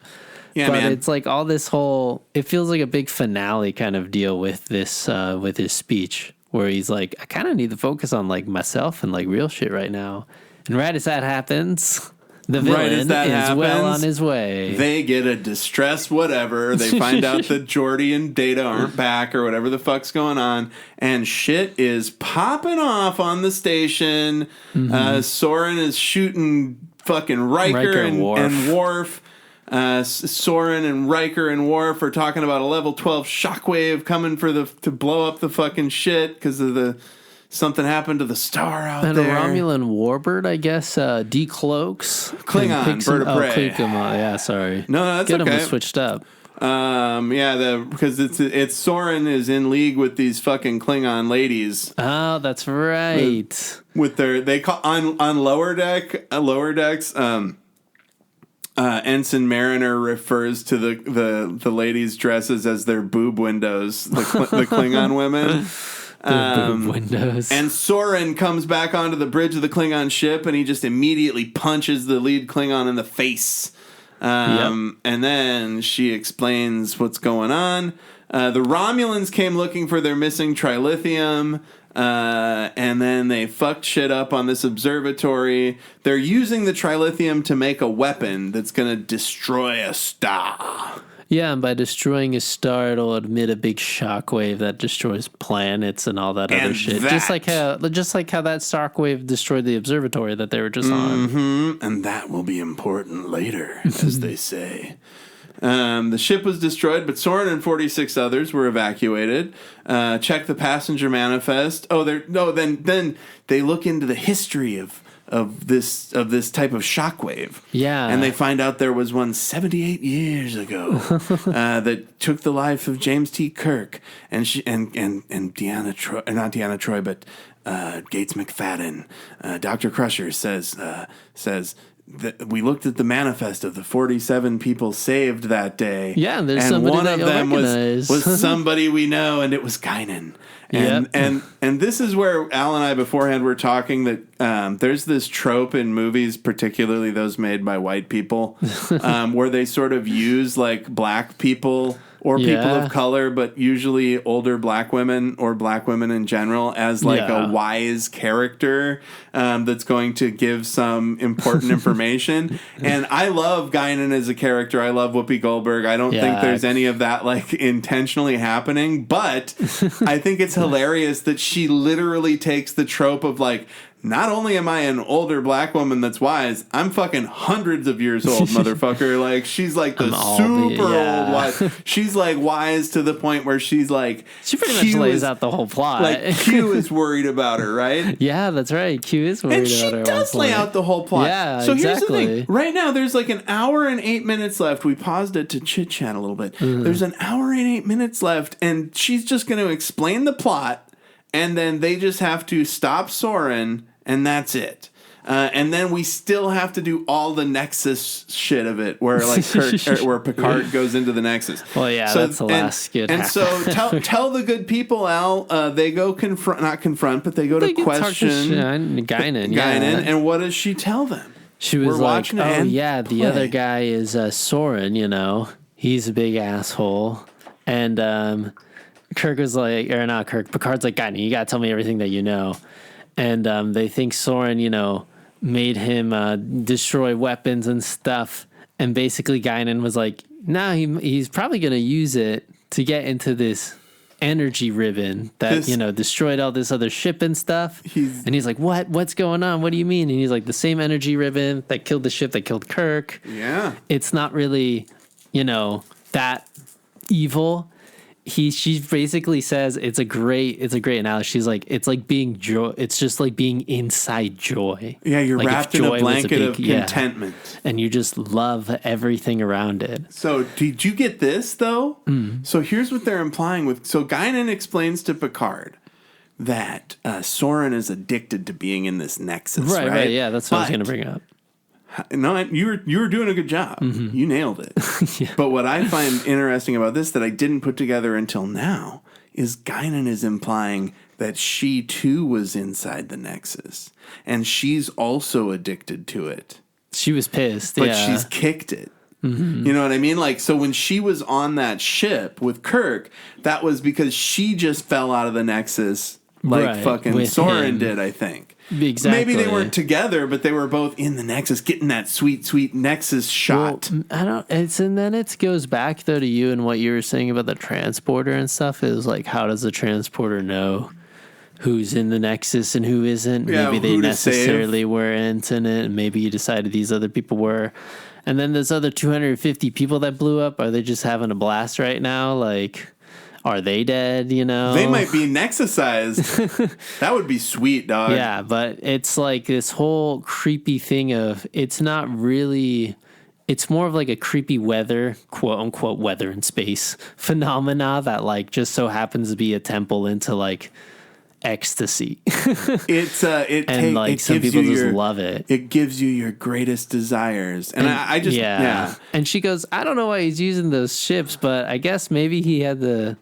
Yeah, but man. It's like all this whole. It feels like a big finale kind of deal with this, with his speech, where he's like, I kind of need to focus on, like, myself and, like, real shit right now. And right as that happens, the villain is well on his way. They get a distress whatever. They find out that Geordi and Data aren't back or whatever the fuck's going on. And shit is popping off on the station. Soren is shooting fucking Riker and Worf. Soren and Riker and Worf are talking about a level 12 shockwave coming to blow up the fucking shit because of something happened to the star out there. And a Romulan warbird, I guess, decloaks. Klingon, bird of prey. Yeah, sorry. No, that's okay. Get them switched up. Because it's Soren is in league with these fucking Klingon ladies. Oh, that's right. With they call on lower decks. Ensign Mariner refers to the ladies' dresses as their boob windows, the Klingon women. Boob windows. And Soren comes back onto the bridge of the Klingon ship, and he just immediately punches the lead Klingon in the face. And then she explains what's going on. The Romulans came looking for their missing trilithium. And then they fucked shit up on this observatory. They're using the trilithium to make a weapon that's going to destroy a star. Yeah, and by destroying a star, it'll emit a big shockwave that destroys planets and all that other shit. Just like how that shockwave destroyed the observatory that they were just on. And that will be important later, as they say. The ship was destroyed, but Soren and 46 others were evacuated. Check the passenger manifest. Then they look into the history of this type of shockwave. Yeah, and they find out there was one 78 years ago that took the life of James T. Kirk and Deanna Troy, not Deanna Troy, but Gates McFadden. Dr. Crusher says. We looked at the manifest of the 47 people saved that day. Yeah, there's somebody one that of them recognize. was somebody we know, and it was Guinan. And this is where Al and I beforehand were talking that there's this trope in movies, particularly those made by white people, where they sort of use like black people or people of color, but usually older black women or black women in general as like a wise character that's going to give some important information. And I love Guinan as a character. I love Whoopi Goldberg. I don't think there's any of that like intentionally happening, but I think it's hilarious that she literally takes the trope of like not only am I an older black woman that's wise, I'm fucking hundreds of years old, motherfucker. Like, she's like the super old wise. She's like wise to the point where she's like, she pretty much lays out the whole plot. Like, Q is worried about her, right? Yeah, that's right. Q is worried about her. And she does lay out the whole plot. Yeah, so exactly. Here's the thing. Right now, there's like an hour and 8 minutes left. We paused it to chit chat a little bit. There's an hour and 8 minutes left, and she's just going to explain the plot, and then they just have to stop Soren, and that's it. And then we still have to do all the Nexus shit of it, where like where Picard goes into the Nexus. Well, yeah, so, that's the last good. And so tell the good people, Al. They go not confront, but they go to question Guinan. And what does she tell them? She was like, "Oh yeah, the other guy is Soren. You know, he's a big asshole." And Kirk was like, or not Kirk. Picard's like, "Guinan, you gotta tell me everything that you know." And they think Soren, you know, made him destroy weapons and stuff. And basically Guinan was like, no, he's probably going to use it to get into this energy ribbon that, you know, destroyed all this other ship and stuff. And he's like, what's going on? What do you mean? And he's like, the same energy ribbon that killed the ship that killed Kirk. Yeah. It's not really, you know, that evil. She basically says it's a great analogy. She's like, it's like being joy. It's just like being inside joy. Yeah, you're like wrapped in a blanket of contentment, and you just love everything around it. So, did you get this though? So here's what they're implying with. So Guinan explains to Picard that Soren is addicted to being in this nexus. Right. Yeah, that's what I was going to bring up. No, you were doing a good job. You nailed it. Yeah. But what I find interesting about this that I didn't put together until now is Guinan is implying that she too was inside the Nexus, and she's also addicted to it. She was pissed, but she's kicked it. You know what I mean? Like, so when she was on that ship with Kirk, that was because she just fell out of the Nexus, like fucking Soren did, I think. Exactly. Maybe they weren't together, but they were both in the Nexus, getting that sweet, sweet Nexus shot. Well, and then it goes back though to you and what you were saying about the transporter and stuff. Is like, how does the transporter know who's in the Nexus and who isn't? Yeah, maybe they necessarily weren't in it, and maybe you decided these other people were. And then those other 250 people that blew up, are they just having a blast right now? Like, are they dead, you know? They might be Nexusized. That would be sweet, dog. Yeah, but it's like this whole creepy thing of, it's not really, it's more of like a creepy weather, quote unquote, weather in space phenomena that like just so happens to be a temple into like ecstasy. Some people just love it. It gives you your greatest desires. And I just, yeah. And she goes, I don't know why he's using those ships, but I guess maybe he had the,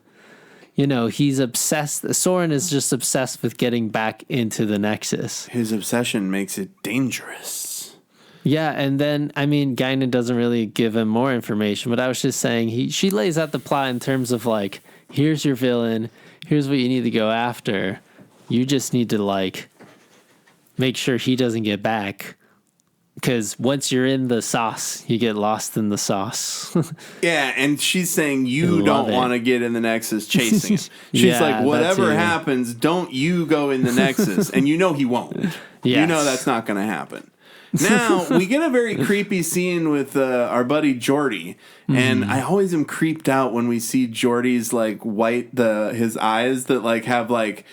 you know, he's obsessed. Soren is just obsessed with getting back into the Nexus. His obsession makes it dangerous. Yeah, and then, I mean, Guinan doesn't really give him more information, but I was just saying, she lays out the plot in terms of like, here's your villain, here's what you need to go after. You just need to like make sure he doesn't get back. Because once you're in the sauce, you get lost in the sauce. Yeah, and she's saying you don't want to get in the Nexus chasing him. She's like, whatever happens, don't you go in the Nexus. And you know he won't. Yes. You know that's not going to happen. Now, we get a very creepy scene with our buddy Geordi. And I always am creeped out when we see Geordi's like his eyes that like have like...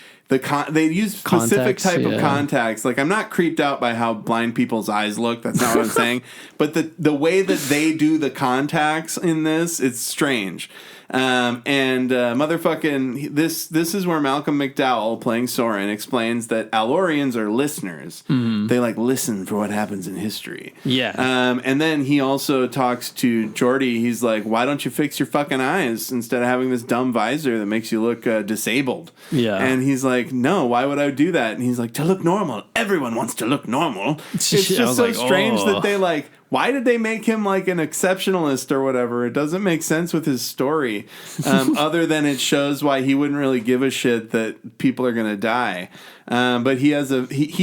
they use specific type of contacts. Like, I'm not creeped out by how blind people's eyes look. That's not what I'm saying. But the way that they do the contacts in this, it's strange. Motherfucking this is where Malcolm McDowell playing Soren explains that Alorians are listeners. They like listen for what happens in history. Yeah. And then he also talks to Geordi. He's like, why don't you fix your fucking eyes instead of having this dumb visor that makes you look disabled? Yeah. And he's like, no, why would I do that? And he's like, to look normal. Everyone wants to look normal. It's just so strange that they like, why did they make him like an exceptionalist or whatever? It doesn't make sense with his story, other than it shows why he wouldn't really give a shit that people are gonna die. But he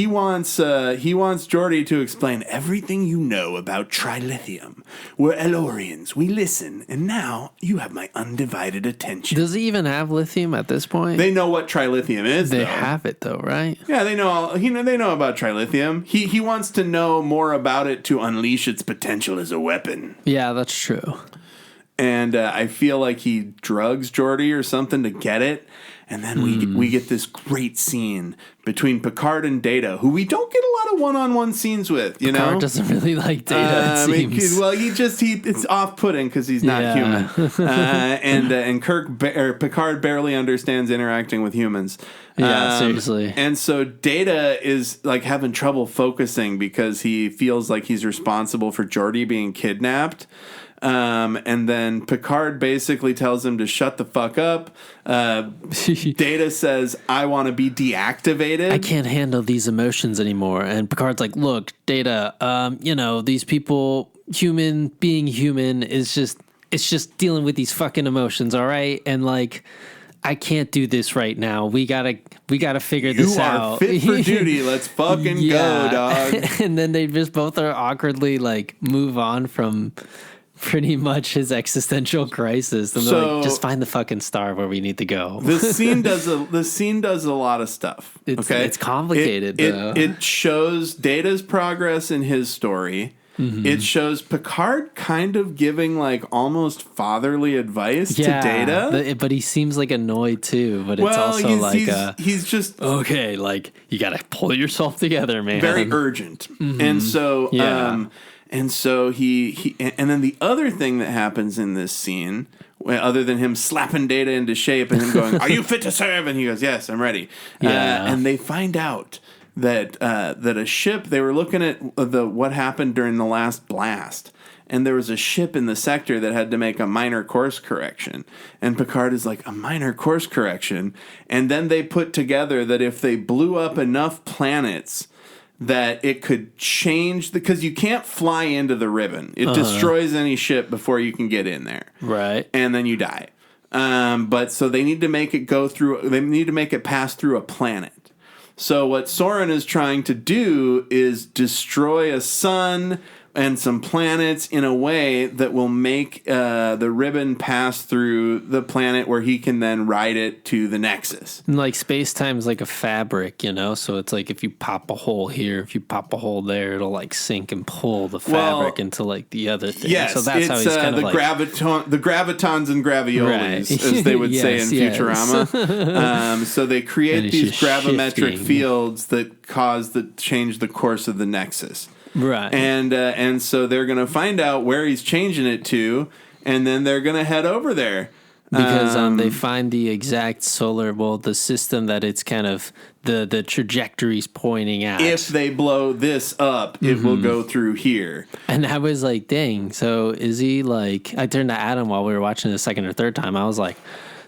wants Geordi to explain everything you know about trilithium. We're Elorians. We listen, and now you have my undivided attention. Does he even have lithium at this point? They know what trilithium is. They have it though, right? Yeah, they know. They know about trilithium. He wants to know more about it to unleash its potential as a weapon. Yeah, that's true. And I feel like he drugs Geordi or something to get it. And then we get this great scene between Picard and Data, who we don't get a lot of one-on-one scenes with. You Picard know, doesn't really like Data. It seems. Well, it's off-putting because he's not human, and Picard barely understands interacting with humans. Yeah, seriously. And so Data is like having trouble focusing because he feels like he's responsible for Geordi being kidnapped. And then Picard basically tells him to shut the fuck up. Data says, I want to be deactivated. I can't handle these emotions anymore. And Picard's like, look, Data, these people, being human it's just dealing with these fucking emotions, all right? And like, I can't do this right now. We gotta figure this out. You are fit for duty. Let's fucking go, dog. And then they just both are awkwardly like move on from pretty much his existential crisis, and they're like, just find the fucking star where we need to go. The scene does a lot of stuff. It's complicated. It shows Data's progress in his story. Mm-hmm. It shows Picard kind of giving like almost fatherly advice to Data, but he seems like annoyed too. But it's also he's just okay. Like, you gotta pull yourself together, man. Very urgent, and so And so and then the other thing that happens in this scene, other than him slapping Data into shape and him going, "Are you fit to serve?" and he goes, "Yes, I'm ready." And they find out that a ship. They were looking at what happened during the last blast, and there was a ship in the sector that had to make a minor course correction. And Picard is like, a minor course correction, and then they put together that if they blew up enough planets, that it could change because you can't fly into the ribbon. It destroys any ship before you can get in there. Right. And then you die. But so they need to make it pass through a planet. So what Soren is trying to do is destroy a sun and some planets in a way that will make the ribbon pass through the planet where he can then ride it to the Nexus. And like space-time's like a fabric, so it's like if you pop a hole here, if you pop a hole there, it'll like sink and pull the fabric into like the other thing. Yes, so that's how he's kind of like the gravitons and graviolis, as they would say in Futurama. So they create these gravimetric fields that change the course of the Nexus. Right. And so they're going to find out where he's changing it to, and then they're going to head over there. Because they find the exact the system that it's kind of the trajectory's pointing at. If they blow this up, it will go through here. And I was like, dang, so is he like... I turned to Adam while we were watching the second or third time. I was like,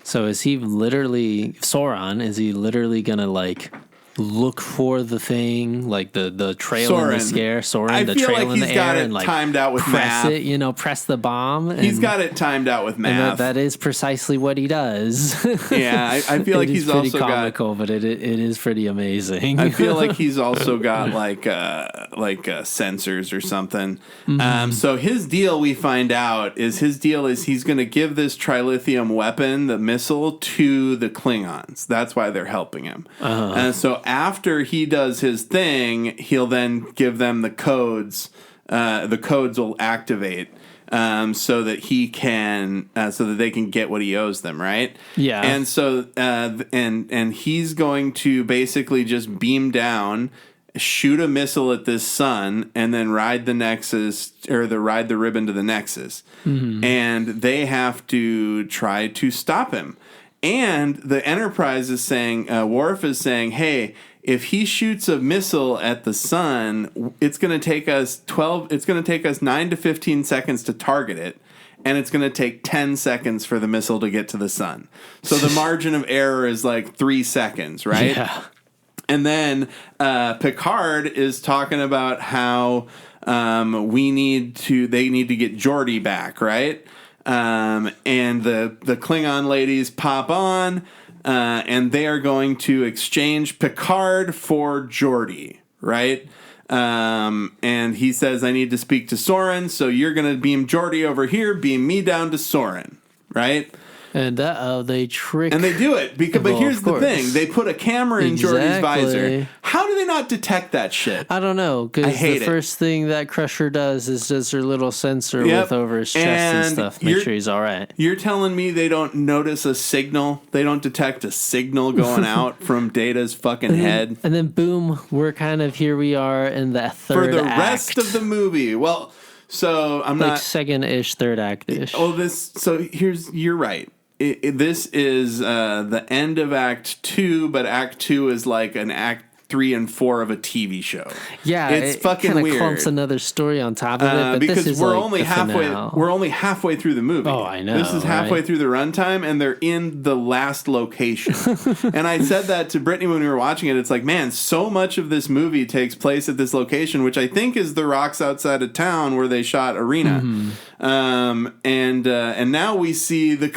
so is he literally... Sauron, is he literally going to like... look for the thing, like the trail in the scare, Soren, the trail in the air, and like timed out with press math. Press the bomb. He's got it timed out with math. That is precisely what he does. Yeah, I feel like he's pretty also comical, but it is pretty amazing. I feel like he's also got like sensors or something. So his deal, we find out, is he's going to give this trilithium weapon, the missile, to the Klingons. That's why they're helping him. And so after he does his thing, he'll then give them the codes. The codes will activate so that they can get what he owes them, right? Yeah. And so and he's going to basically just beam down, shoot a missile at this sun, and then ride the Nexus ride the ribbon to the Nexus. Mm-hmm. And they have to try to stop him. And the Enterprise is saying, Worf is saying, hey, if he shoots a missile at the sun, it's going to take us 9 to 15 seconds to target it, and it's going to take 10 seconds for the missile to get to the sun. So the margin of error is like 3 seconds, right? Yeah. And then Picard is talking about how they need to get Geordi back, right? And the Klingon ladies pop on, and they are going to exchange Picard for Geordi, right? And he says, I need to speak to Soren, so you're going to beam Geordi over here, beam me down to Soren, right? And they trick. And they do it. But here's the thing. They put a camera in Geordi's visor. How do they not detect that shit? I don't know. Because the first thing that Crusher does is just her little sensor with over his chest and stuff. Make sure he's all right. You're telling me they don't notice a signal? They don't detect a signal going out from Data's fucking head? And then boom, here we are in the third act. For the rest of the movie. Well, so I'm not... second-ish, third act-ish. You're right. This is the end of Act 2, but Act 2 is like an Act 3 and 4 of a TV show. Yeah, it's fucking weird. Clumps another story on top of it, but because this is we're only halfway through the movie. Oh, I know. This is halfway through the runtime, and they're in the last location. And I said that to Brittany when we were watching it. It's like, man, so much of this movie takes place at this location, which I think is the rocks outside of town where they shot Arena. Mm-hmm. And now we see the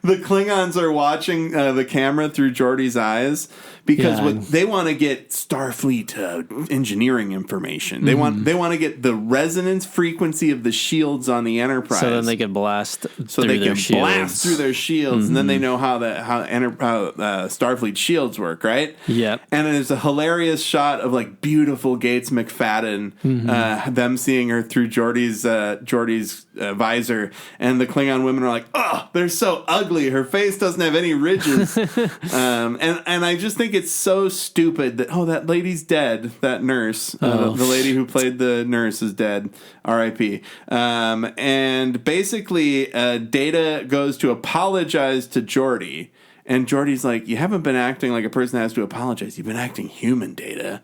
Klingons are watching the camera through Geordi's eyes because they want to get Starfleet engineering information. They want to get the resonance frequency of the shields on the Enterprise, so then they can blast through their shields, and then they know how Starfleet shields work, right? Yep. And there's a hilarious shot of like beautiful Gates McFadden, them seeing her through Geordi's visor, and the Klingon women are like, "Oh, they're so ugly. Her face doesn't have any ridges." And I just think it's so stupid that that lady's dead. That nurse, the lady who played the nurse, is dead. R.I.P. And basically, Data goes to apologize to Geordi. And Geordi's like, you haven't been acting like a person that has to apologize. You've been acting human, Data.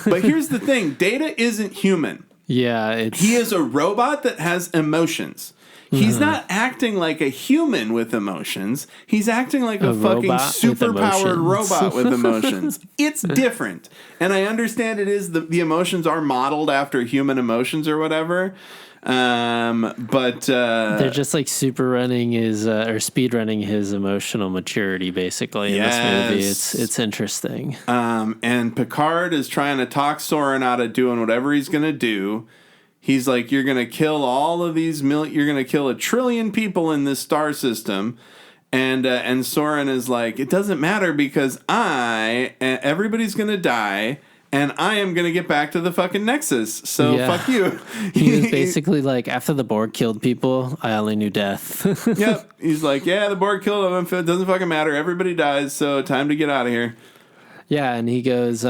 But here's the thing. Data isn't human. Yeah. He is a robot that has emotions. He's not acting like a human with emotions. He's acting like a fucking superpowered robot with emotions. It's different. And I understand it is the emotions are modeled after human emotions or whatever. But they're just like super running or speed running his emotional maturity basically in this movie. It's interesting. And Picard is trying to talk Soren out of doing whatever he's going to do. He's like, you're going to kill all of these you're going to kill 1 trillion people in this star system. And Soren is like, it doesn't matter because everybody's going to die. And I am going to get back to the fucking Nexus. So fuck you. He was basically like, after the Borg killed people, I only knew death. Yep. He's like, yeah, the Borg killed them. It doesn't fucking matter. Everybody dies. So time to get out of here. Yeah. And he goes,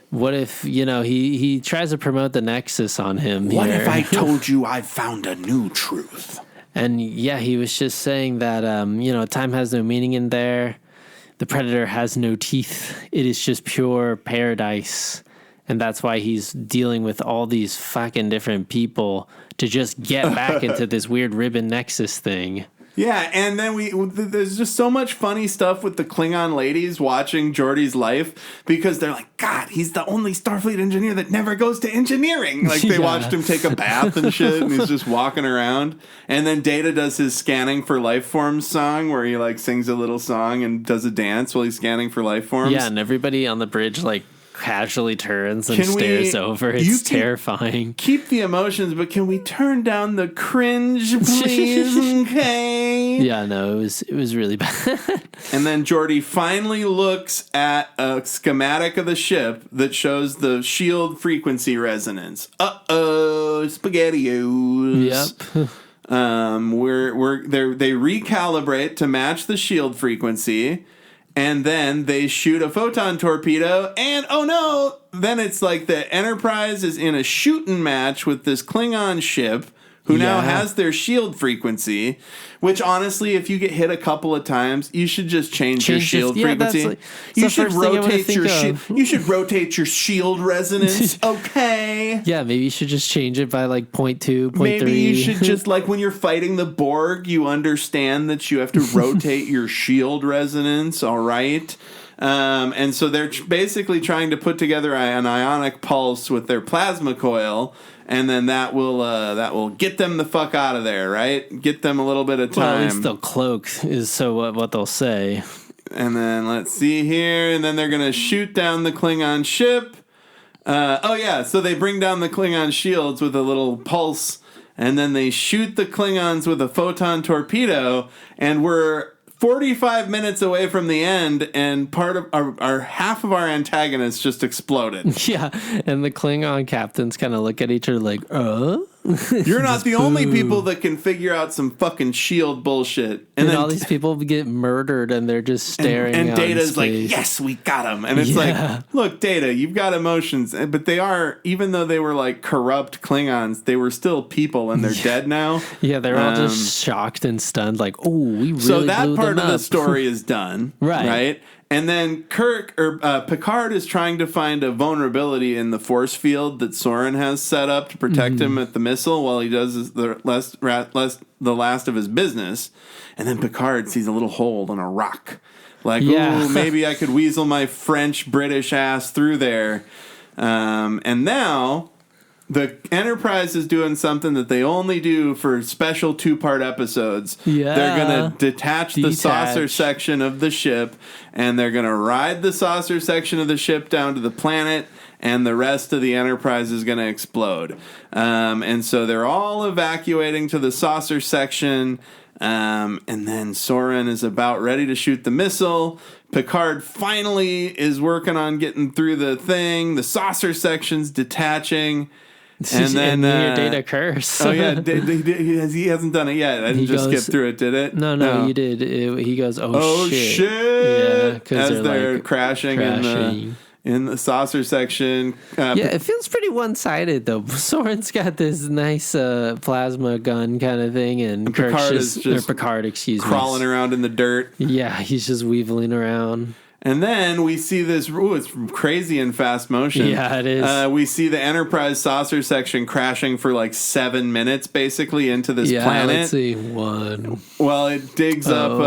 what if, he tries to promote the Nexus on him. What if I told you I found a new truth? And he was just saying that, time has no meaning in there. The Predator has no teeth. It is just pure paradise. And that's why he's dealing with all these fucking different people to just get back into this weird ribbon Nexus thing. Yeah, and then there's just so much funny stuff with the Klingon ladies watching Geordi's life because they're like, God, he's the only Starfleet engineer that never goes to engineering. Like they watched him take a bath and shit, and he's just walking around. And then Data does his scanning for life forms song where he like sings a little song and does a dance while he's scanning for life forms. Yeah, and everybody on the bridge like casually turns and stares over. It's terrifying. Keep the emotions, but can we turn down the cringe, please? Okay. Yeah, no, it was really bad. And then Geordi finally looks at a schematic of the ship that shows the shield frequency resonance. SpaghettiOs. Yep. They recalibrate to match the shield frequency. And then they shoot a photon torpedo, and oh no! Then it's like the Enterprise is in a shooting match with this Klingon ship, who now has their shield frequency. Which honestly, if you get hit a couple of times, you should just change your shield frequency. You should rotate your shield resonance. Okay. Yeah, maybe you should just change it by like 0.2, 0.3. Maybe you should just like when you're fighting the Borg, you understand that you have to rotate your shield resonance. All right. And so they're basically trying to put together an ionic pulse with their plasma coil, and then that will get them the fuck out of there, right? Get them a little bit of time. Well, at least they'll cloak is so what they'll say. And then let's see here, and then they're gonna shoot down the Klingon ship. So they bring down the Klingon shields with a little pulse, and then they shoot the Klingons with a photon torpedo, and we're 45 minutes away from the end, and part of our half of our antagonists just exploded. Yeah, and the Klingon captains kind of look at each other like, You're not the only people that can figure out some fucking shield bullshit. And then all these people get murdered, and they're just staring. And Data's like, yes, we got him. And it's like, look, Data, you've got emotions. But they are, even though they were like corrupt Klingons, they were still people, and they're dead now. Yeah, they're all just shocked and stunned, like, oh, we really So that blew part them of the up. story is done. Right? And then Picard is trying to find a vulnerability in the force field that Soren has set up to protect him at the missile while he does the last of his business. And then Picard sees a little hole in a rock. Like, ooh, maybe I could weasel my French-British ass through there. And now the Enterprise is doing something that they only do for special 2-part episodes. Yeah. They're going to detach the saucer section of the ship, and they're going to ride the saucer section of the ship down to the planet, and the rest of the Enterprise is going to explode. And so they're all evacuating to the saucer section, and then Soren is about ready to shoot the missile. Picard finally is working on getting through the thing. The saucer section's detaching. And then your Data curse. Oh yeah, he hasn't done it yet. I didn't just skip through it, did it? No, you did. He goes, oh shit. Yeah, as they're like crashing. In the saucer section. It feels pretty one-sided though. Soren's got this nice plasma gun kind of thing, and Picard is just crawling around in the dirt. Yeah, he's just weaveling around. And then we see this, it's crazy in fast motion. Yeah, it is. We see the Enterprise saucer section crashing for like 7 minutes, basically, into this planet. Let's see, 1. Well, it digs up,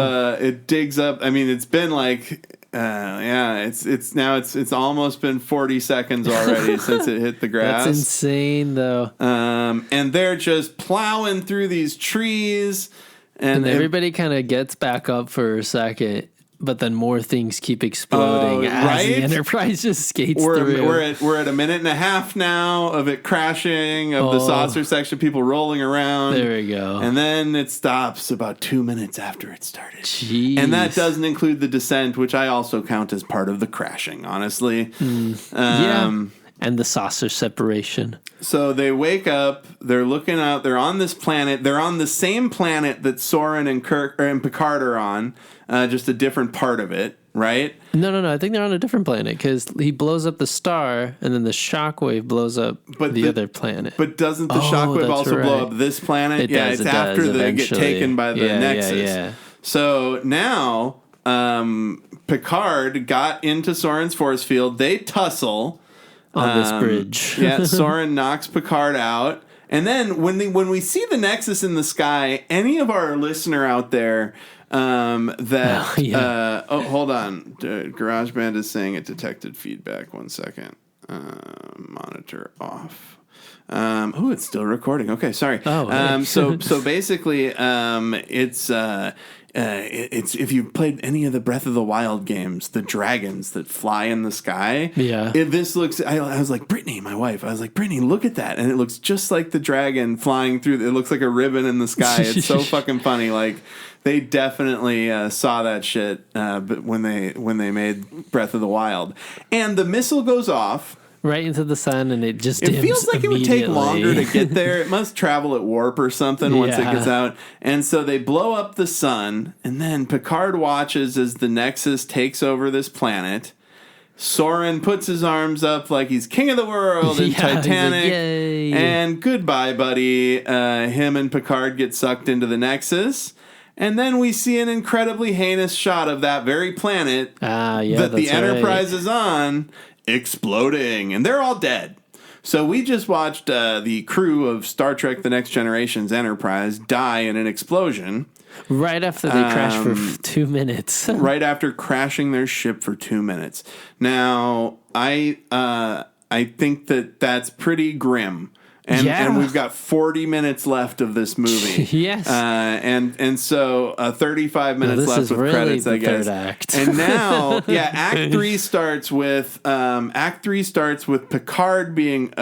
I mean, it's been like, it's almost been 40 seconds already since it hit the grass. That's insane, though. And they're just plowing through these trees. And everybody kind of gets back up for a second. But then more things keep exploding as the Enterprise just skates through. We're at a minute and a half now of it crashing, of the saucer section, people rolling around. There we go. And then it stops about 2 minutes after it started. Jeez. And that doesn't include the descent, which I also count as part of the crashing, honestly. And the saucer separation. So they wake up, they're looking out, they're on this planet, they're on the same planet that Soren and Picard are on, just a different part of it, right? No, I think they're on a different planet, because he blows up the star, and then the shockwave blows up the other planet. But doesn't the shockwave also blow up this planet? It's after they get taken by the Nexus. Yeah. So now Picard got into Soren's force field, they tussle on this bridge. Soren knocks Picard out. And then when we see the Nexus in the sky, any of our listener out there hold on. GarageBand is saying it detected feedback. 1 second. Monitor off. It's still recording. Okay, sorry. So basically, it's if you played any of the Breath of the Wild games, the dragons that fly in the sky. Yeah. This looks. I was like, Brittany, my wife. I was like, Brittany, look at that, and it looks just like the dragon flying through. It looks like a ribbon in the sky. It's so fucking funny. Like they definitely saw that shit. But when they made Breath of the Wild, and the missile goes off. Right into the sun, and it just dims. It feels like it would take longer to get there. It must travel at warp or something once it gets out. And so they blow up the sun, and then Picard watches as the Nexus takes over this planet. Soren puts his arms up like he's king of the world in Titanic. Like, and goodbye, buddy. Him and Picard get sucked into the Nexus. And then we see an incredibly heinous shot of that very planet that the Enterprise is on exploding, and they're all dead. So we just watched the crew of Star Trek The Next Generation's Enterprise die in an explosion. Right after they crash for 2 minutes. Right after crashing their ship for 2 minutes. Now, I think that's pretty grim. And we've got 40 minutes left of this movie. Yes. And so 35 minutes left with really credits, I guess. Third act. And now, Act 3 starts with Picard being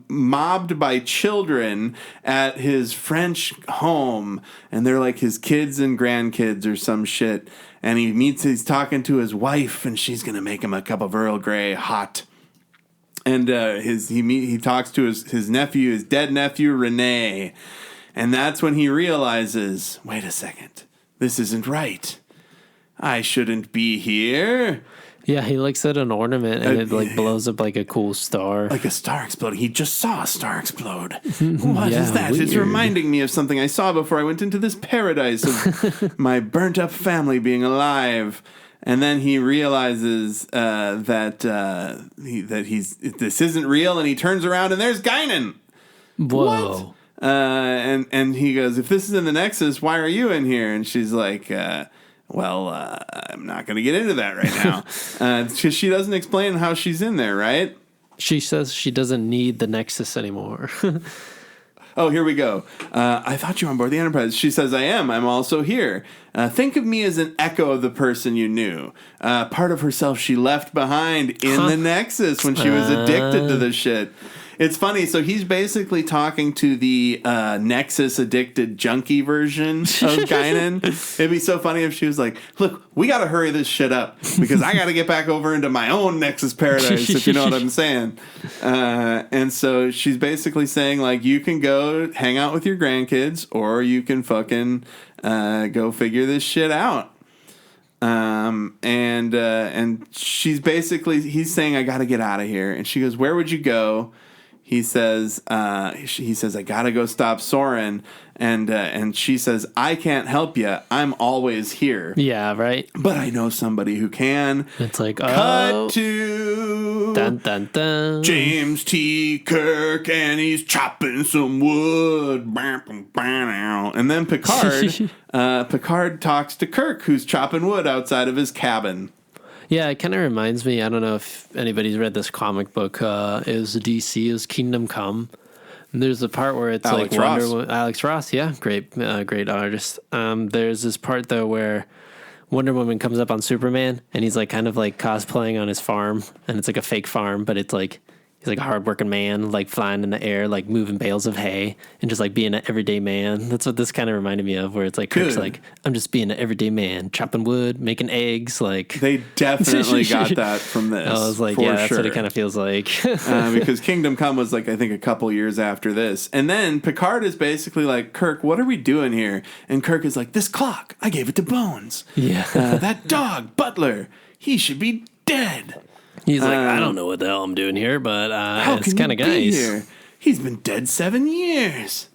mobbed by children at his French home, and they're like his kids and grandkids or some shit. And he's talking to his wife, and she's gonna make him a cup of Earl Grey hot. And he talks to his nephew, his dead nephew, Rene. And that's when he realizes, wait a second, this isn't right. I shouldn't be here. Yeah, he looks at an ornament and it like blows up like a cool star. Like a star exploding. He just saw a star explode. What is that? Weird. It's reminding me of something I saw before I went into this paradise of my burnt up family being alive. And then he realizes that this isn't real, and he turns around and there's Guinan. Whoa! What? And he goes, "If this is in the Nexus, why are you in here?" And she's like, "Well, I'm not going to get into that right now," because she doesn't explain how she's in there, right? She says she doesn't need the Nexus anymore. Oh, here we go. I thought you were on board the Enterprise. She says, I am. I'm also here. Think of me as an echo of the person you knew. Part of herself she left behind in the Nexus when she was addicted to the shit. It's funny. So he's basically talking to the Nexus-addicted junkie version of Guinan. It'd be so funny if she was like, look, we got to hurry this shit up because I got to get back over into my own Nexus paradise, if you know what I'm saying. And so she's basically saying, like, you can go hang out with your grandkids or you can fucking go figure this shit out. And she's basically, he's saying, I got to get out of here. And she goes, where would you go? He says, I gotta go stop Soren, and she says, I can't help you. I'm always here. Yeah, right. But I know somebody who can. It's like, cut to dun, dun, dun. James T. Kirk, and he's chopping some wood. And then Picard talks to Kirk, who's chopping wood outside of his cabin. Yeah, it kind of reminds me, I don't know if anybody's read this comic book. It was DC, it was Kingdom Come. And there's a part where it's Alex like Ross. Wonder Woman. Alex Ross, yeah, great artist. There's this part, though, where Wonder Woman comes up on Superman, and he's like kind of like cosplaying on his farm, and it's like a fake farm, but it's like he's like a hardworking man, like flying in the air, like moving bales of hay, and just like being an everyday man. That's what this kind of reminded me of, where it's like Kirk's like, I'm just being an everyday man, chopping wood, making eggs. Like they definitely got that from this. I was like, yeah, that's what it kind of feels like. Because Kingdom Come was like, I think a couple years after this. And then Picard is basically like, Kirk, what are we doing here? And Kirk is like, this clock, I gave it to Bones. Yeah. That dog, Butler, he should be dead. He's like, I don't know what the hell I'm doing here, but it's kind of nice. Here? He's been dead 7 years.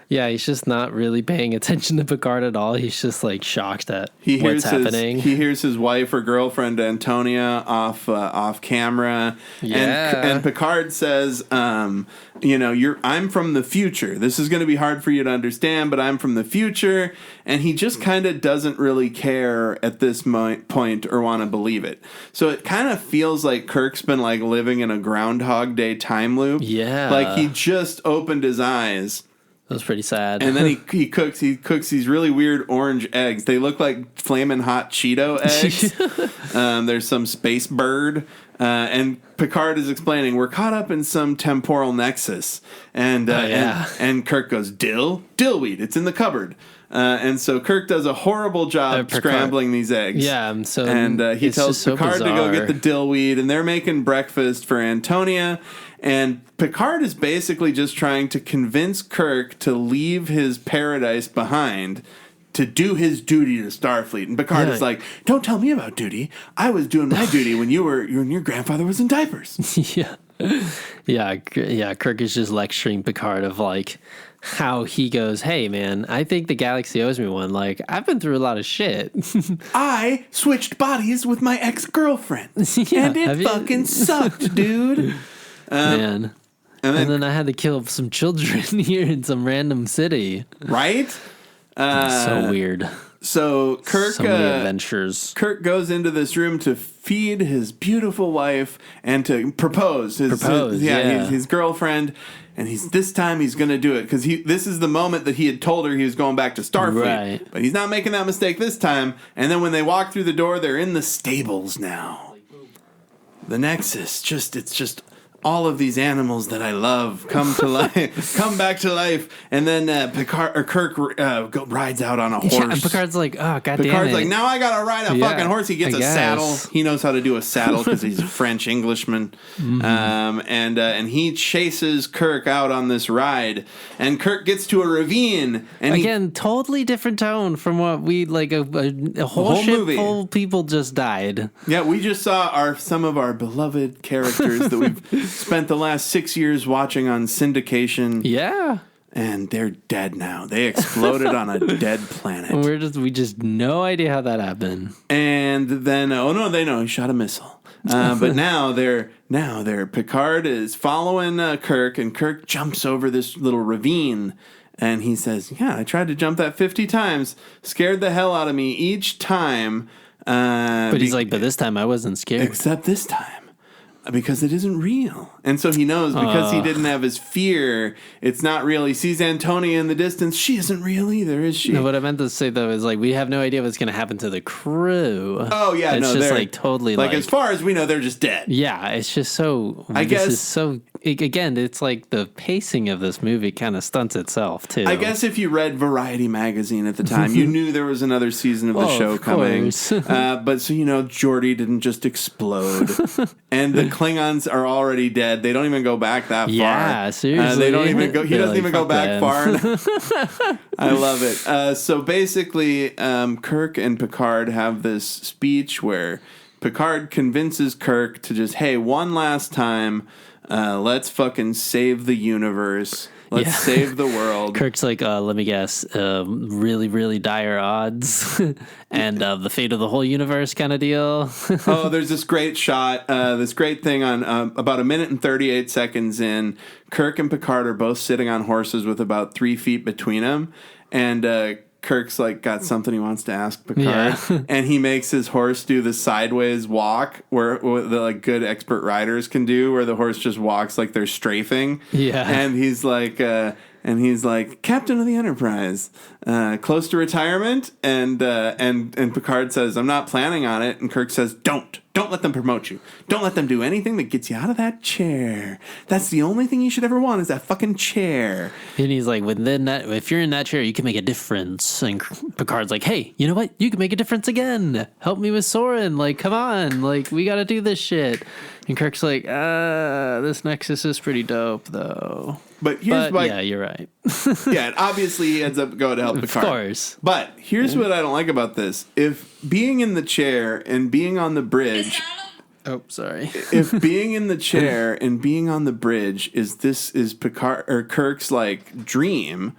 Yeah, he's just not really paying attention to Picard at all. He's just like shocked at what's happening. He hears his wife or girlfriend Antonia off camera, and Picard says, I'm from the future. This is going to be hard for you to understand, but I'm from the future. And he just kind of doesn't really care at this point or want to believe it. So it kind of feels like Kirk's been like living in a Groundhog Day time loop. Yeah, like he just opened his eyes. That was pretty sad. And then he cooks these really weird orange eggs. They look like flaming hot Cheeto eggs. There's some space bird. And Picard is explaining, we're caught up in some temporal nexus. And Kirk goes, dillweed, it's in the cupboard. And so Kirk does a horrible job scrambling these eggs. Yeah, he tells Picard to go get the dillweed, and they're making breakfast for Antonia. And Picard is basically just trying to convince Kirk to leave his paradise behind to do his duty to Starfleet. And Picard is like, don't tell me about duty. I was doing my duty when your grandfather was in diapers. Yeah. Kirk is just lecturing Picard of like how he goes, hey man, I think the galaxy owes me one. Like, I've been through a lot of shit. I switched bodies with my ex-girlfriend. And it fucking sucked, dude. Man. And then I had to kill some children here in some random city. Right? So weird. So Kirk, So many adventures. Kirk goes into this room to feed his beautiful wife and to propose. His girlfriend. And this time he's going to do it because this is the moment that he had told her he was going back to Starfleet. Right. But he's not making that mistake this time. And then when they walk through the door, they're in the stables now. The Nexus, it's just all of these animals that I love come to life, come back to life. And then Kirk rides out on a horse. Yeah, and Picard's like, oh, goddamn Picard's it. like, now I got to ride a fucking horse. He gets a saddle. He knows how to do a saddle because he's a French Englishman. Mm-hmm. And he chases Kirk out on this ride. And Kirk gets to a ravine. And again, totally different tone from what we, like, a whole ship movie. Full of people just died. Yeah, we just saw some of our beloved characters that we've spent the last 6 years watching on syndication. Yeah. And they're dead now. They exploded on a dead planet. We just no idea how that happened. And then they know he shot a missile. But now they're Picard is following Kirk, and Kirk jumps over this little ravine, and he says, "Yeah, I tried to jump that 50 times. Scared the hell out of me each time." But he's like, "But this time I wasn't scared." Except this time. Because it isn't real. And so he knows because he didn't have his fear, it's not real. He sees Antonia in the distance. She isn't real either, is she? No, what I meant to say, though, is like we have no idea what's going to happen to the crew. Oh, yeah. It's just like totally like as far as we know, they're just dead. Yeah, it's just so... Again, it's like the pacing of this movie kind of stunts itself, too. I guess if you read Variety magazine at the time, you knew there was another season of the show coming. But so, Geordi didn't just explode. And the Klingons are already dead. They don't even go back that far. Yeah, seriously. They don't even go... He doesn't even go back far. I love it. So basically, Kirk and Picard have this speech where Picard convinces Kirk to just, hey, one last time... let's fucking save the universe. Let's save the world. Kirk's like, let me guess, really, really dire odds and the fate of the whole universe kind of deal. There's this great shot, this great thing on about 1 minute and 38 seconds in. Kirk and Picard are both sitting on horses with about 3 feet between them. And Kirk's like got something he wants to ask Picard, and he makes his horse do the sideways walk where the like good expert riders can do, where the horse just walks like they're strafing. Yeah, and he's like, Captain of the Enterprise, close to retirement, and Picard says, I'm not planning on it, and Kirk says, Don't let them promote you. Don't let them do anything that gets you out of that chair. That's the only thing you should ever want is that fucking chair. And he's like, if you're in that chair, you can make a difference. And Picard's like, hey, you know what? You can make a difference again. Help me with Soren. Like, come on. Like, we got to do this shit. And Kirk's like, this Nexus is pretty dope, though. But yeah, you're right. Yeah, obviously he ends up going to help Picard. Of course. But here's what I don't like about this. If being in the chair and being on the bridge... Oh, sorry. If being in the chair and being on the bridge is Picard or Kirk's like dream,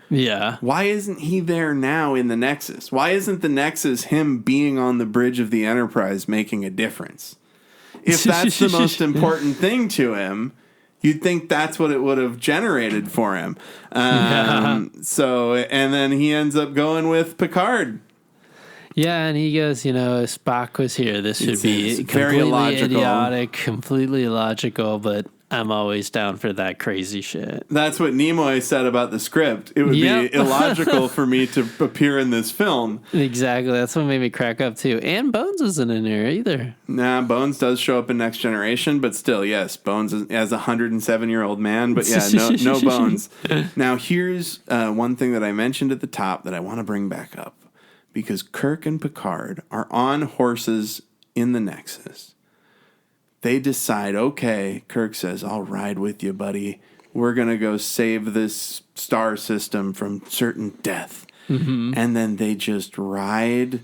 why isn't he there now in the Nexus? Why isn't the Nexus him being on the bridge of the Enterprise making a difference? If that's the most important thing to him, you'd think that's what it would have generated for him. So, and then he ends up going with Picard. Yeah, and he goes, if Spock was here, this should be very completely idiotic, completely illogical, but I'm always down for that crazy shit. That's what Nimoy said about the script. It would be illogical for me to appear in this film. Exactly. That's what made me crack up, too. And Bones isn't in there either. Nah, Bones does show up in Next Generation, but still, yes, Bones is, as a 107-year-old man, but yeah, no Bones. Now, here's one thing that I mentioned at the top that I want to bring back up. Because Kirk and Picard are on horses in the Nexus. They decide, okay, Kirk says, I'll ride with you, buddy. We're going to go save this star system from certain death. Mm-hmm. And then they just ride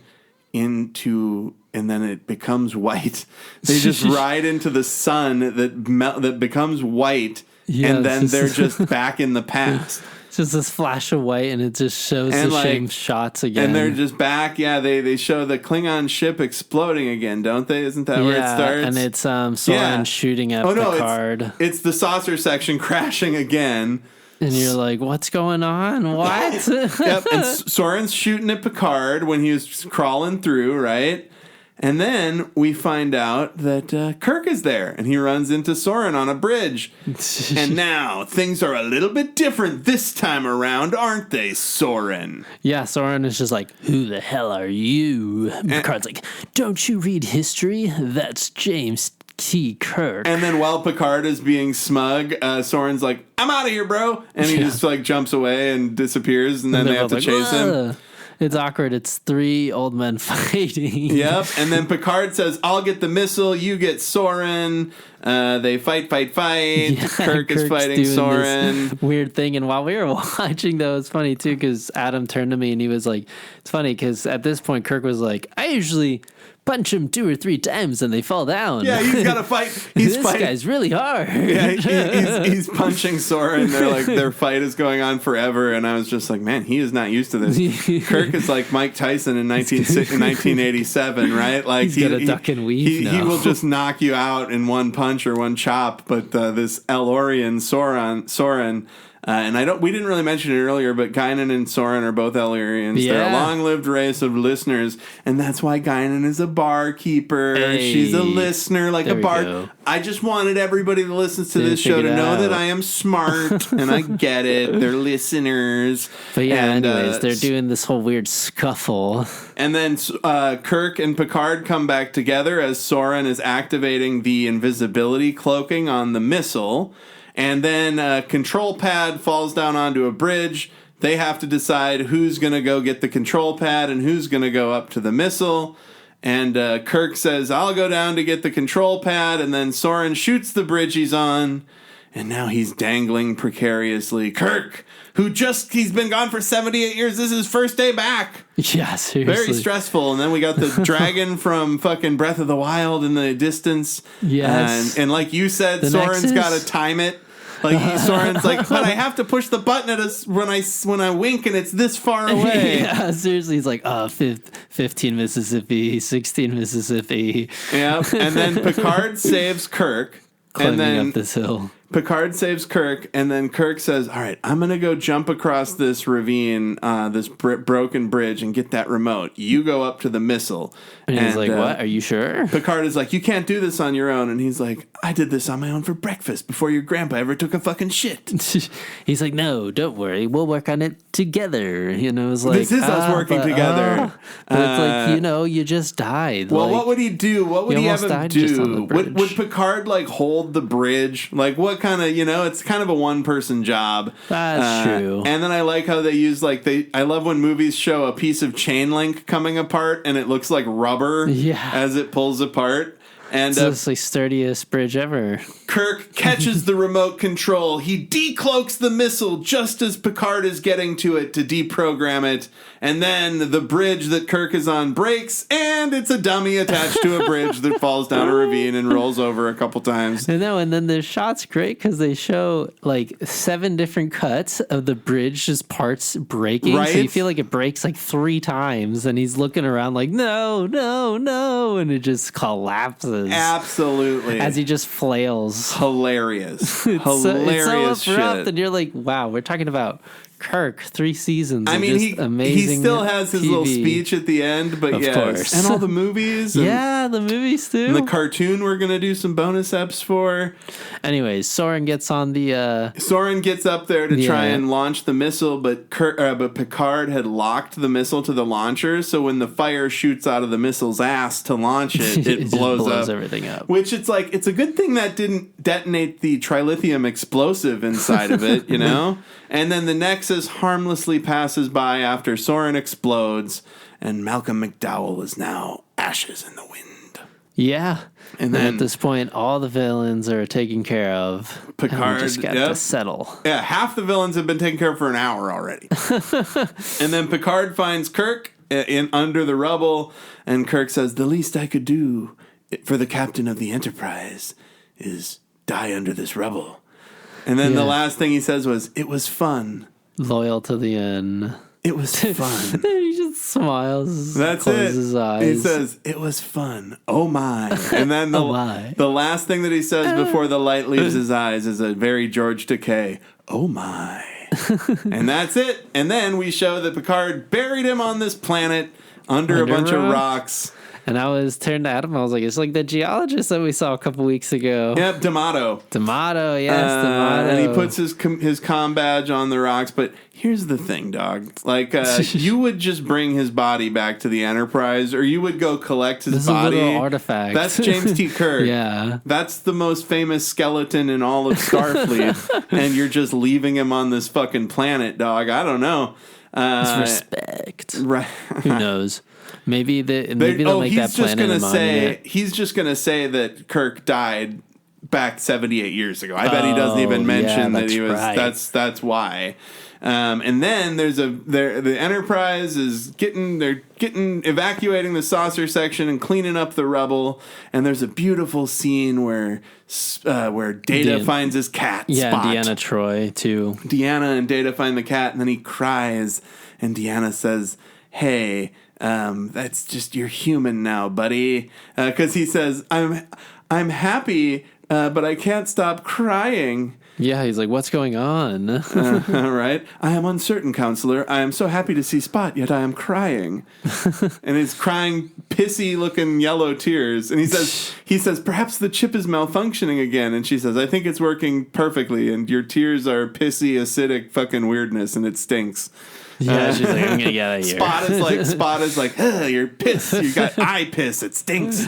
into, and then it becomes white. They just ride into the sun that becomes white, and then they're just back in the past. Just this flash of white, and it just shows the same shots again. And they're just back. Yeah, they show the Klingon ship exploding again, don't they? Isn't that where it starts? And it's Soren shooting at Picard. It's the saucer section crashing again. And you're like, what's going on? What? Yep. And Soren's shooting at Picard when he was crawling through, right? And then we find out that Kirk is there, and he runs into Soren on a bridge. And now things are a little bit different this time around, aren't they, Soren? Yeah, Soren is just like, who the hell are you? Picard's like, don't you read history? That's James T. Kirk. And then while Picard is being smug, Soren's like, I'm out of here, bro. And he just like jumps away and disappears, and then they have to chase him. It's awkward. It's three old men fighting. Yep. And then Picard says, I'll get the missile, you get Soren. They fight. Yeah, Kirk is fighting Soren. This weird thing. And while we were watching, though, it's funny, too, because Adam turned to me and he was like, it's funny because at this point, Kirk was like, I usually punch him 2 or 3 times and they fall down. Yeah, he's got to fight. This guy's really hard. Yeah, he's punching Soren. They're like, their fight is going on forever. And I was just like, man, he is not used to this. Kirk is like Mike Tyson in 1987, right? Like he's got a duck and weave he will just knock you out in one punch or one chop. But this Elorian Soren. And we didn't really mention it earlier, but Guinan and Soren are both Elurians. Yeah. They're a long-lived race of listeners, and that's why Guinan is a barkeeper. Hey. She's a listener, like There a we bar. go. I just wanted everybody that listens to this show figure to it know out. that I am smart, and I get it. They're listeners. But yeah, and, anyways, they're doing this whole weird scuffle. And then Kirk and Picard come back together as Soren is activating the invisibility cloaking on the missile. And then a control pad falls down onto a bridge. They have to decide who's going to go get the control pad and who's going to go up to the missile. And Kirk says, I'll go down to get the control pad. And then Soren shoots the bridge he's on. And now he's dangling precariously. Kirk, he's been gone for 78 years. This is his first day back. Yeah, seriously. Very stressful. And then we got the dragon from fucking Breath of the Wild in the distance. Yes. And like you said, The Soren's Nexus? got to time it. Like Soren's like, but I have to push the button when I wink and it's this far away. Yeah, seriously, he's like, 15 Mississippi, 16 Mississippi. Yeah, and then Picard saves Kirk. Climbing and then up this hill. Picard saves Kirk, and then Kirk says, all right, I'm going to go jump across this ravine, this broken bridge, and get that remote. You go up to the missile. And he's like, what? Are you sure? Picard is like, you can't do this on your own. And he's like, I did this on my own for breakfast before your grandpa ever took a fucking shit. He's like, no, don't worry. We'll work on it together. It's like, This is us working together. But it's like, you just died. Well, like, what would he do? What would he have him just on the do? bridge. Would Picard like hold the bridge? Like what kind of, it's kind of a one-person job. That's true. And then I like how they use I love when movies show a piece of chain link coming apart and it looks like rubber as it pulls apart. And it's the sturdiest bridge ever. Kirk catches the remote control. He decloaks the missile just as Picard is getting to it to deprogram it. And then the bridge that Kirk is on breaks, and it's a dummy attached to a bridge that falls down a ravine and rolls over a couple times. I know, and then the shot's great because they show like 7 different cuts of the bridge, just parts breaking. Right? So you feel like it breaks like 3 times, and he's looking around like, no, and it just collapses. Absolutely. As he just flails. Hilarious. It's Hilarious so abrupt, shit. and you're like, wow, we're talking about Kirk, 3 seasons. I mean, just amazing. he still has his little TV. speech at the end, but Of yes. course. And all the movies. And, Yeah, the movies too. and the cartoon we're going to do some bonus eps for. Anyways, Soren gets on the... Soren gets up there to try Yeah. and launch the missile, but Picard had locked the missile to the launcher, so when the fire shoots out of the missile's ass to launch it, it just blows up. everything up. Which it's a good thing that didn't detonate the trilithium explosive inside of it, And then the Nexus harmlessly passes by after Soren explodes, and Malcolm McDowell is now ashes in the wind. Yeah. And And then at this point, all the villains are taken care of. Picard, and we just got to settle. Yeah, half the villains have been taken care of for an hour already. And then Picard finds Kirk in under the rubble, and Kirk says, the least I could do for the captain of the Enterprise is die under this rubble. And then the last thing he says was, it was fun. Loyal to the end. It was fun. He just smiles. That's closes it. his eyes. He says, it was fun. Oh my. And then Oh my. the last thing that he says before the light leaves his eyes is a very George Takei, oh my. And that's it. And then we show that Picard buried him on this planet under a bunch of rocks. And I was turned to Adam. I was like, it's like the geologist that we saw a couple weeks ago. Yep, D'Amato. D'Amato, yes, D'Amato. And he puts his comm badge on the rocks. But here's the thing, dog. Like, you would just bring his body back to the Enterprise, or you would go collect his body. A little artifact. That's James T. Kirk. Yeah. That's the most famous skeleton in all of Starfleet. And you're just leaving him on this fucking planet, dog. I don't know. It's respect. Right. Who knows? Maybe they'll make that planet a monument. He's just going to say that Kirk died back 78 years ago. I bet he doesn't even mention that he was. Right. That's why. And then the Enterprise is evacuating the saucer section and cleaning up the rubble. And there's a beautiful scene where Data finds his cat. Yeah, Spot. Deanna Troi too. Deanna and Data find the cat, and then he cries, and Deanna says, "Hey, that's just, you're human now, buddy." Because he says, "I'm happy, but I can't stop crying." Yeah, he's like, "What's going on?" Right? "I am uncertain, counselor. I am so happy to see Spot, yet I am crying." And he's crying pissy-looking yellow tears. And he says, "Perhaps the chip is malfunctioning again." And she says, "I think it's working perfectly, and your tears are pissy, acidic fucking weirdness, and it stinks." Yeah, she's like, "I'm gonna get out of here." Spot is like, "You're pissed. You got eye piss. It stinks."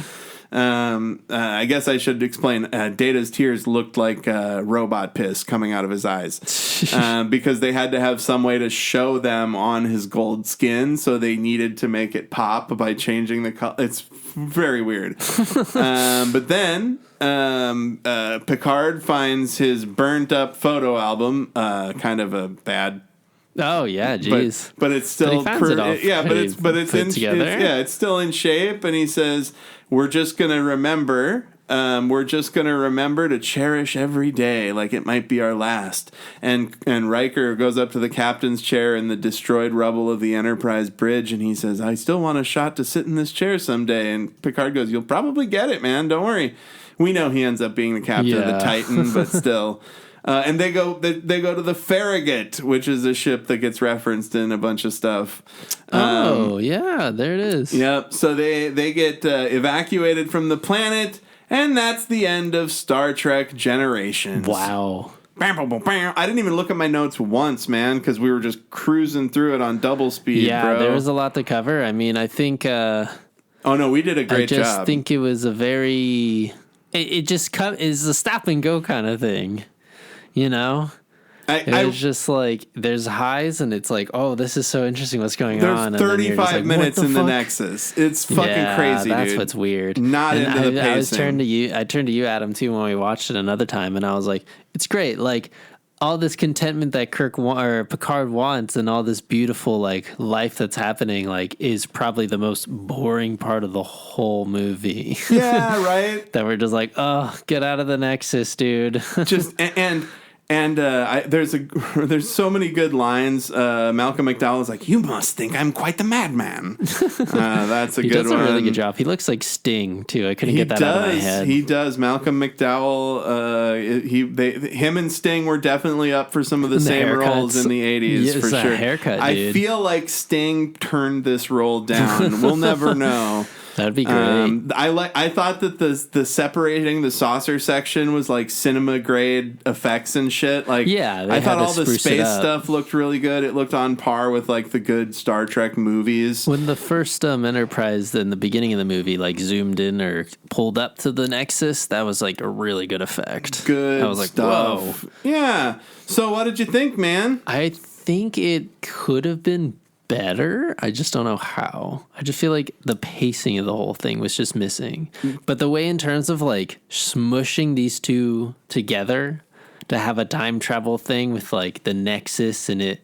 I guess I should explain. Data's tears looked like robot piss coming out of his eyes, because they had to have some way to show them on his gold skin, so they needed to make it pop by changing the color. It's very weird. But then Picard finds his burnt up photo album, kind of a bad. Oh yeah, jeez. But it's still it's still in shape, and he says, "We're just gonna remember. We're just gonna remember to cherish every day like it might be our last." And Riker goes up to the captain's chair in the destroyed rubble of the Enterprise bridge, and he says, "I still want a shot to sit in this chair someday." And Picard goes, "You'll probably get it, man. Don't worry." We know he ends up being the captain of the Titan, but still. And they go to the Farragut, which is a ship that gets referenced in a bunch of stuff. Yeah, there it is. Yep. So they get evacuated from the planet, and that's the end of Star Trek Generations. Wow. I didn't even look at my notes once, man, because we were just cruising through it on double speed. Yeah, bro. there was a lot to cover. I mean, I think. Oh no, we did a great job. I just think it was a very. It just is a stop and go kind of thing. You know, it was just like there's highs and it's like, oh, this is so interesting. What's going on? There's 35 minutes in the Nexus. It's fucking crazy, that's dude. What's weird. Not into the pacing. I turned to you, Adam, too, when we watched it another time, and I was like, it's great. Like all this contentment that Picard wants, and all this beautiful like life that's happening, like is probably the most boring part of the whole movie. Yeah, right. That we're just like, oh, get out of the Nexus, dude. And there's so many good lines. Malcolm McDowell is like, "You must think I'm quite the madman." That's a good one. He does a really good job. He looks like Sting too. I couldn't get that out of my head. He does. Malcolm McDowell. Him and Sting were definitely up for some of the same roles in the 80s for sure. Haircut, I dude. feel like Sting turned this role down. We'll never know. That'd be great. I thought that the separating the saucer section was like cinema grade effects and shit. Like, yeah, I thought all the space stuff looked really good. It looked on par with like the good Star Trek movies. When the first Enterprise in the beginning of the movie like zoomed in or pulled up to the Nexus, that was like a really good effect. Good. I was like, stuff. Whoa. Yeah. So what did you think, man? I think it could have been better. I just don't know how. I just feel like the pacing of the whole thing was just missing. But the way in terms of like smushing these two together to have a time travel thing with like the Nexus and it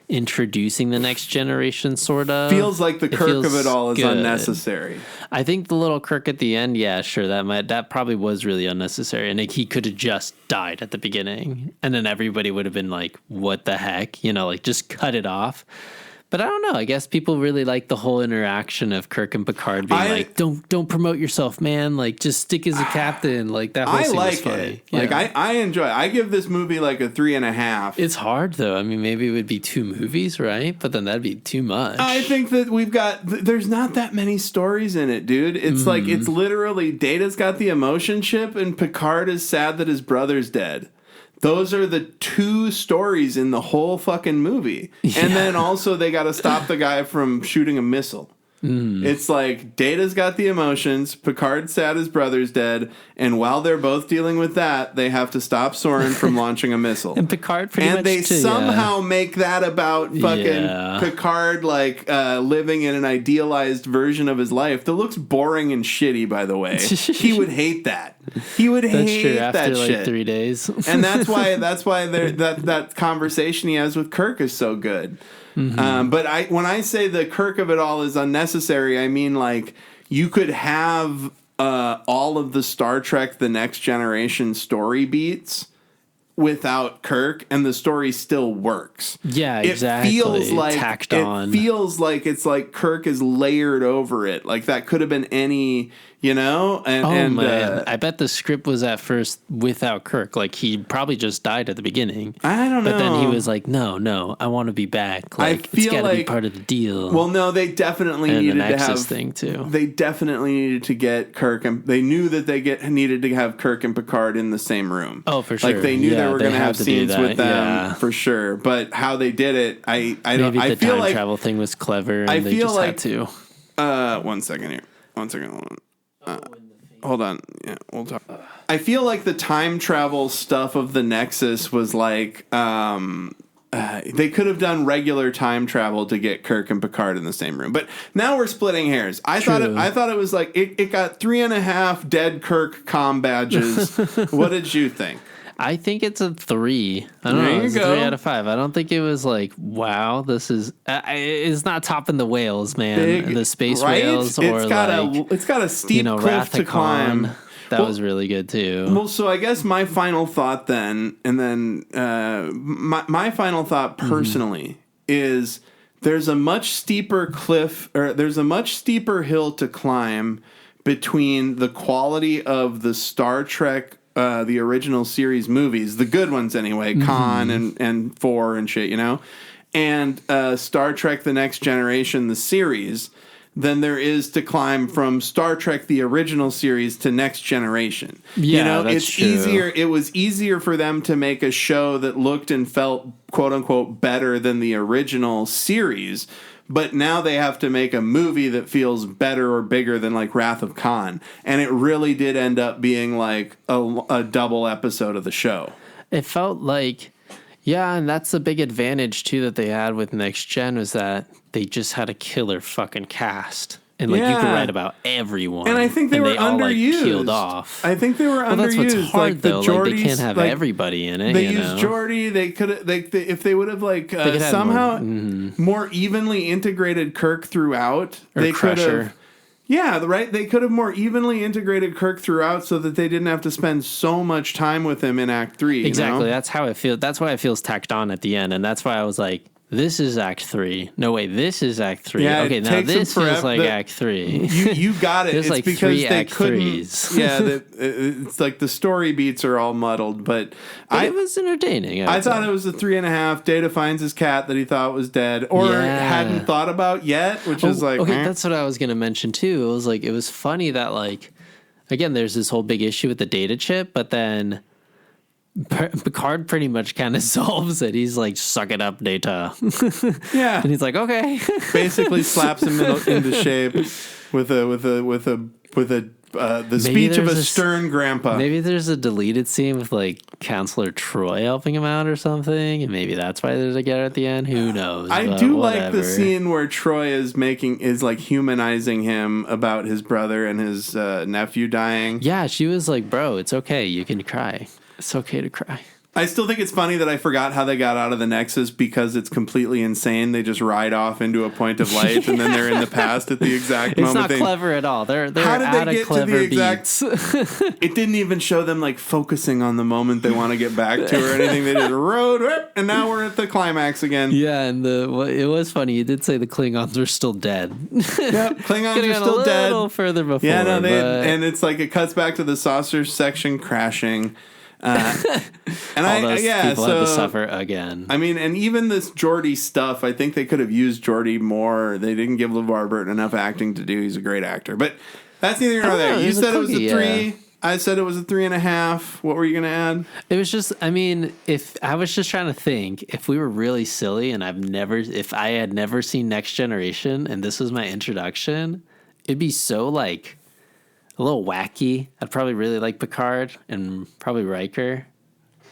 introducing the next generation sort of feels like the Kirk of it all is good. Unnecessary. I think the little Kirk at the end, yeah, sure, that probably was really unnecessary, and like, he could have just died at the beginning, and then everybody would have been like, "What the heck?" You know, like just cut it off. But I don't know. I guess people really like the whole interaction of Kirk and Picard being like, "Don't promote yourself, man. Like, just stick as a captain." Like that whole scene was funny. It. Like I enjoy it. I give this movie like a 3.5. It's hard though. I mean, maybe it would be 2 movies, right? But then that'd be too much. I think that there's not that many stories in it, dude. It's like it's literally Data's got the emotion chip, and Picard is sad that his brother's dead. Those are the 2 stories in the whole fucking movie. Yeah. And then also they got to stop the guy from shooting a missile. It's like Data's got the emotions, Picard's sad his brother's dead, and while they're both dealing with that, they have to stop Soren from launching a missile. And Picard pretty much and they somehow make that about fucking Picard like living in an idealized version of his life that looks boring and shitty, by the way. He would hate that. He would hate that after shit. Like 3 days. And that's why that conversation he has with Kirk is so good. But when I say the Kirk of it all is unnecessary, I mean like you could have all of the Star Trek The Next Generation story beats without Kirk, and the story still works. Yeah, exactly. It feels like tacked on. It feels like it's like Kirk is layered over it. Like that could have been any, you know. And man, I bet the script was at first without Kirk. Like he probably just died at the beginning. I don't know. But then he was like, "No, I want to be back. Like it's got to be part of the deal." Well, no, they definitely needed the Nexus to have thing too. They definitely needed to get Kirk, and they knew that needed to have Kirk and Picard in the same room. Oh, for sure. Like they knew they were going to have scenes with them for sure. But how they did it, I don't. Maybe I the feel time like travel thing was clever, and I they feel just like had to. 1 second here. 1 second. Hold on. Hold on. Yeah, we'll talk. I feel like the time travel stuff of the Nexus was like they could have done regular time travel to get Kirk and Picard in the same room. But now we're splitting hairs. I thought it was like it got 3.5 dead Kirk comm badges. What did you think? I think it's a 3. I don't know. It's a 3 out of 5. I don't think it was like, wow, this is. It's not topping the whales, man. The space whales, or it's got a steep cliff Wrath to climb. That was really good too. Well, so I guess my final thought then, and then my final thought personally is there's a much steeper cliff, or there's a much steeper hill to climb between the quality of the Star Trek. The original series movies, the good ones anyway, Khan and 4 and shit, you know, and Star Trek The Next Generation, the series, than there is to climb from Star Trek the original series to Next Generation. Yeah, you know, that's it's true. easier. It was easier for them to make a show that looked and felt quote unquote better than the original series. But now they have to make a movie that feels better or bigger than like Wrath of Khan. And it really did end up being like a double episode of the show. It felt like, yeah, and that's the big advantage too that they had with Next Gen was that they just had a killer fucking cast. And like you could write about everyone, and I think they were all, underused. Like, peeled off. I think they were underused. That's what's hard like, though. Geordies, like they can't have everybody in it. They used Geordi. They could if they would have like somehow more evenly integrated Kirk throughout. Or they Crusher. could have. Yeah, right. They could have more evenly integrated Kirk throughout, so that they didn't have to spend so much time with him in Act 3. Exactly. You know? That's how it feels. That's why it feels tacked on at the end, and that's why I was like, this is Act 3. No, wait, this is Act 3. Yeah, okay, now this feels like Act 3. You got it. There's it's like because 3 they Act couldn't. 3s. Yeah, it's like the story beats are all muddled, but it was entertaining. I thought it was a 3.5. Data finds his cat that he thought was dead or hadn't thought about yet, which is like okay. That's what I was gonna mention too. It was like it was funny that like again, there's this whole big issue with the data chip, but then Picard pretty much kind of solves it. He's like, "Suck it up, Data." Yeah, and he's like, "Okay." Basically, slaps him into shape with the speech of a stern grandpa. Maybe there's a deleted scene with like Counselor Troy helping him out or something, and maybe that's why they're together at the end. Who knows? I do like the scene where Troy is like humanizing him about his brother and his nephew dying. Yeah, she was like, "Bro, it's okay. You can cry. It's okay to cry." I still think it's funny that I forgot how they got out of the Nexus because it's completely insane. They just ride off into a point of light and then they're in the past at the exact moment. It's not clever at all. They're how did out they get of clever to the exact? beats. It didn't even show them like focusing on the moment they want to get back to or anything. They just rode, and now we're at the climax again. Yeah, and it was funny. You did say the Klingons were still dead. Yep, Klingons are still dead. A little further before. Yeah, no, and it's like it cuts back to the saucer section crashing. And all those people so had to suffer again. I mean, and even this Geordi stuff, I think they could have used Geordi more. They didn't give LeVar Burton enough acting to do. He's a great actor, but that's neither here nor there. You said it was a 3. Yeah. I said it was a 3.5. What were you going to add? It was just, I mean, if I was just trying to think, if we were really silly and if I had never seen Next Generation and this was my introduction, it'd be so like a little wacky. I'd probably really like Picard and probably Riker.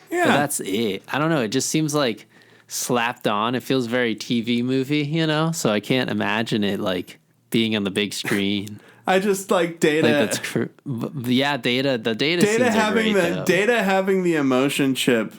Yeah. But that's it. I don't know. It just seems like slapped on. It feels very TV movie, you know? So I can't imagine it like being on the big screen. I just like Data. Like that's true. Yeah, Data. The Data scenes having are great, Data having the emotion chip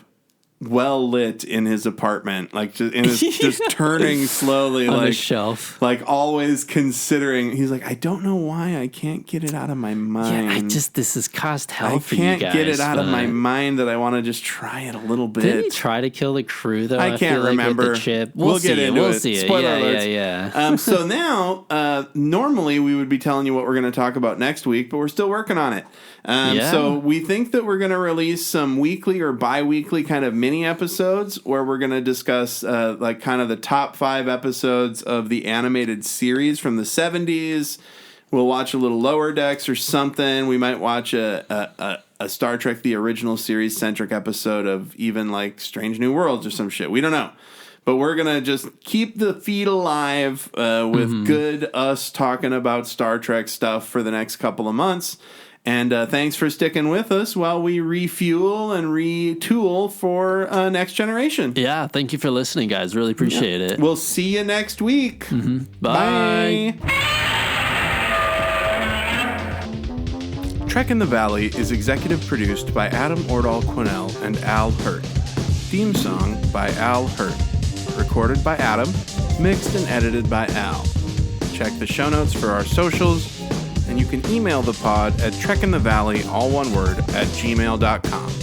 well lit in his apartment, like just turning slowly on like the shelf, like always considering. He's like, I don't know why I can't get it out of my mind. Yeah, this has caused hell for you guys. I can't get it out of my mind that I want to just try it a little bit. Did he try to kill the crew though? I can't remember. With the chip. We'll get into it. We'll see it. Spoiler alerts. Yeah. So now, normally we would be telling you what we're going to talk about next week, but we're still working on it. So we think that we're going to release some weekly or bi-weekly kind of mini episodes where we're going to discuss like kind of the top 5 episodes of the animated series from the 70s. We'll watch a little Lower Decks or something. We might watch a Star Trek the original series centric episode of even like Strange New Worlds or some shit. We don't know. But we're going to just keep the feed alive with good us talking about Star Trek stuff for the next couple of months. And thanks for sticking with us while we refuel and retool for Next Generation. Yeah, thank you for listening, guys. Really appreciate it. We'll see you next week. Bye. Trek in the Valley is executive produced by Adam Ordall-Quinnell and Al Hirt. Theme song by Al Hirt. Recorded by Adam. Mixed and edited by Al. Check the show notes for our socials. And you can email the pod at trekinthevalley, all one word, @gmail.com.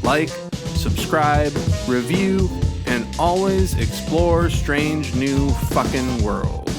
Like, subscribe, review, and always explore strange new fucking worlds.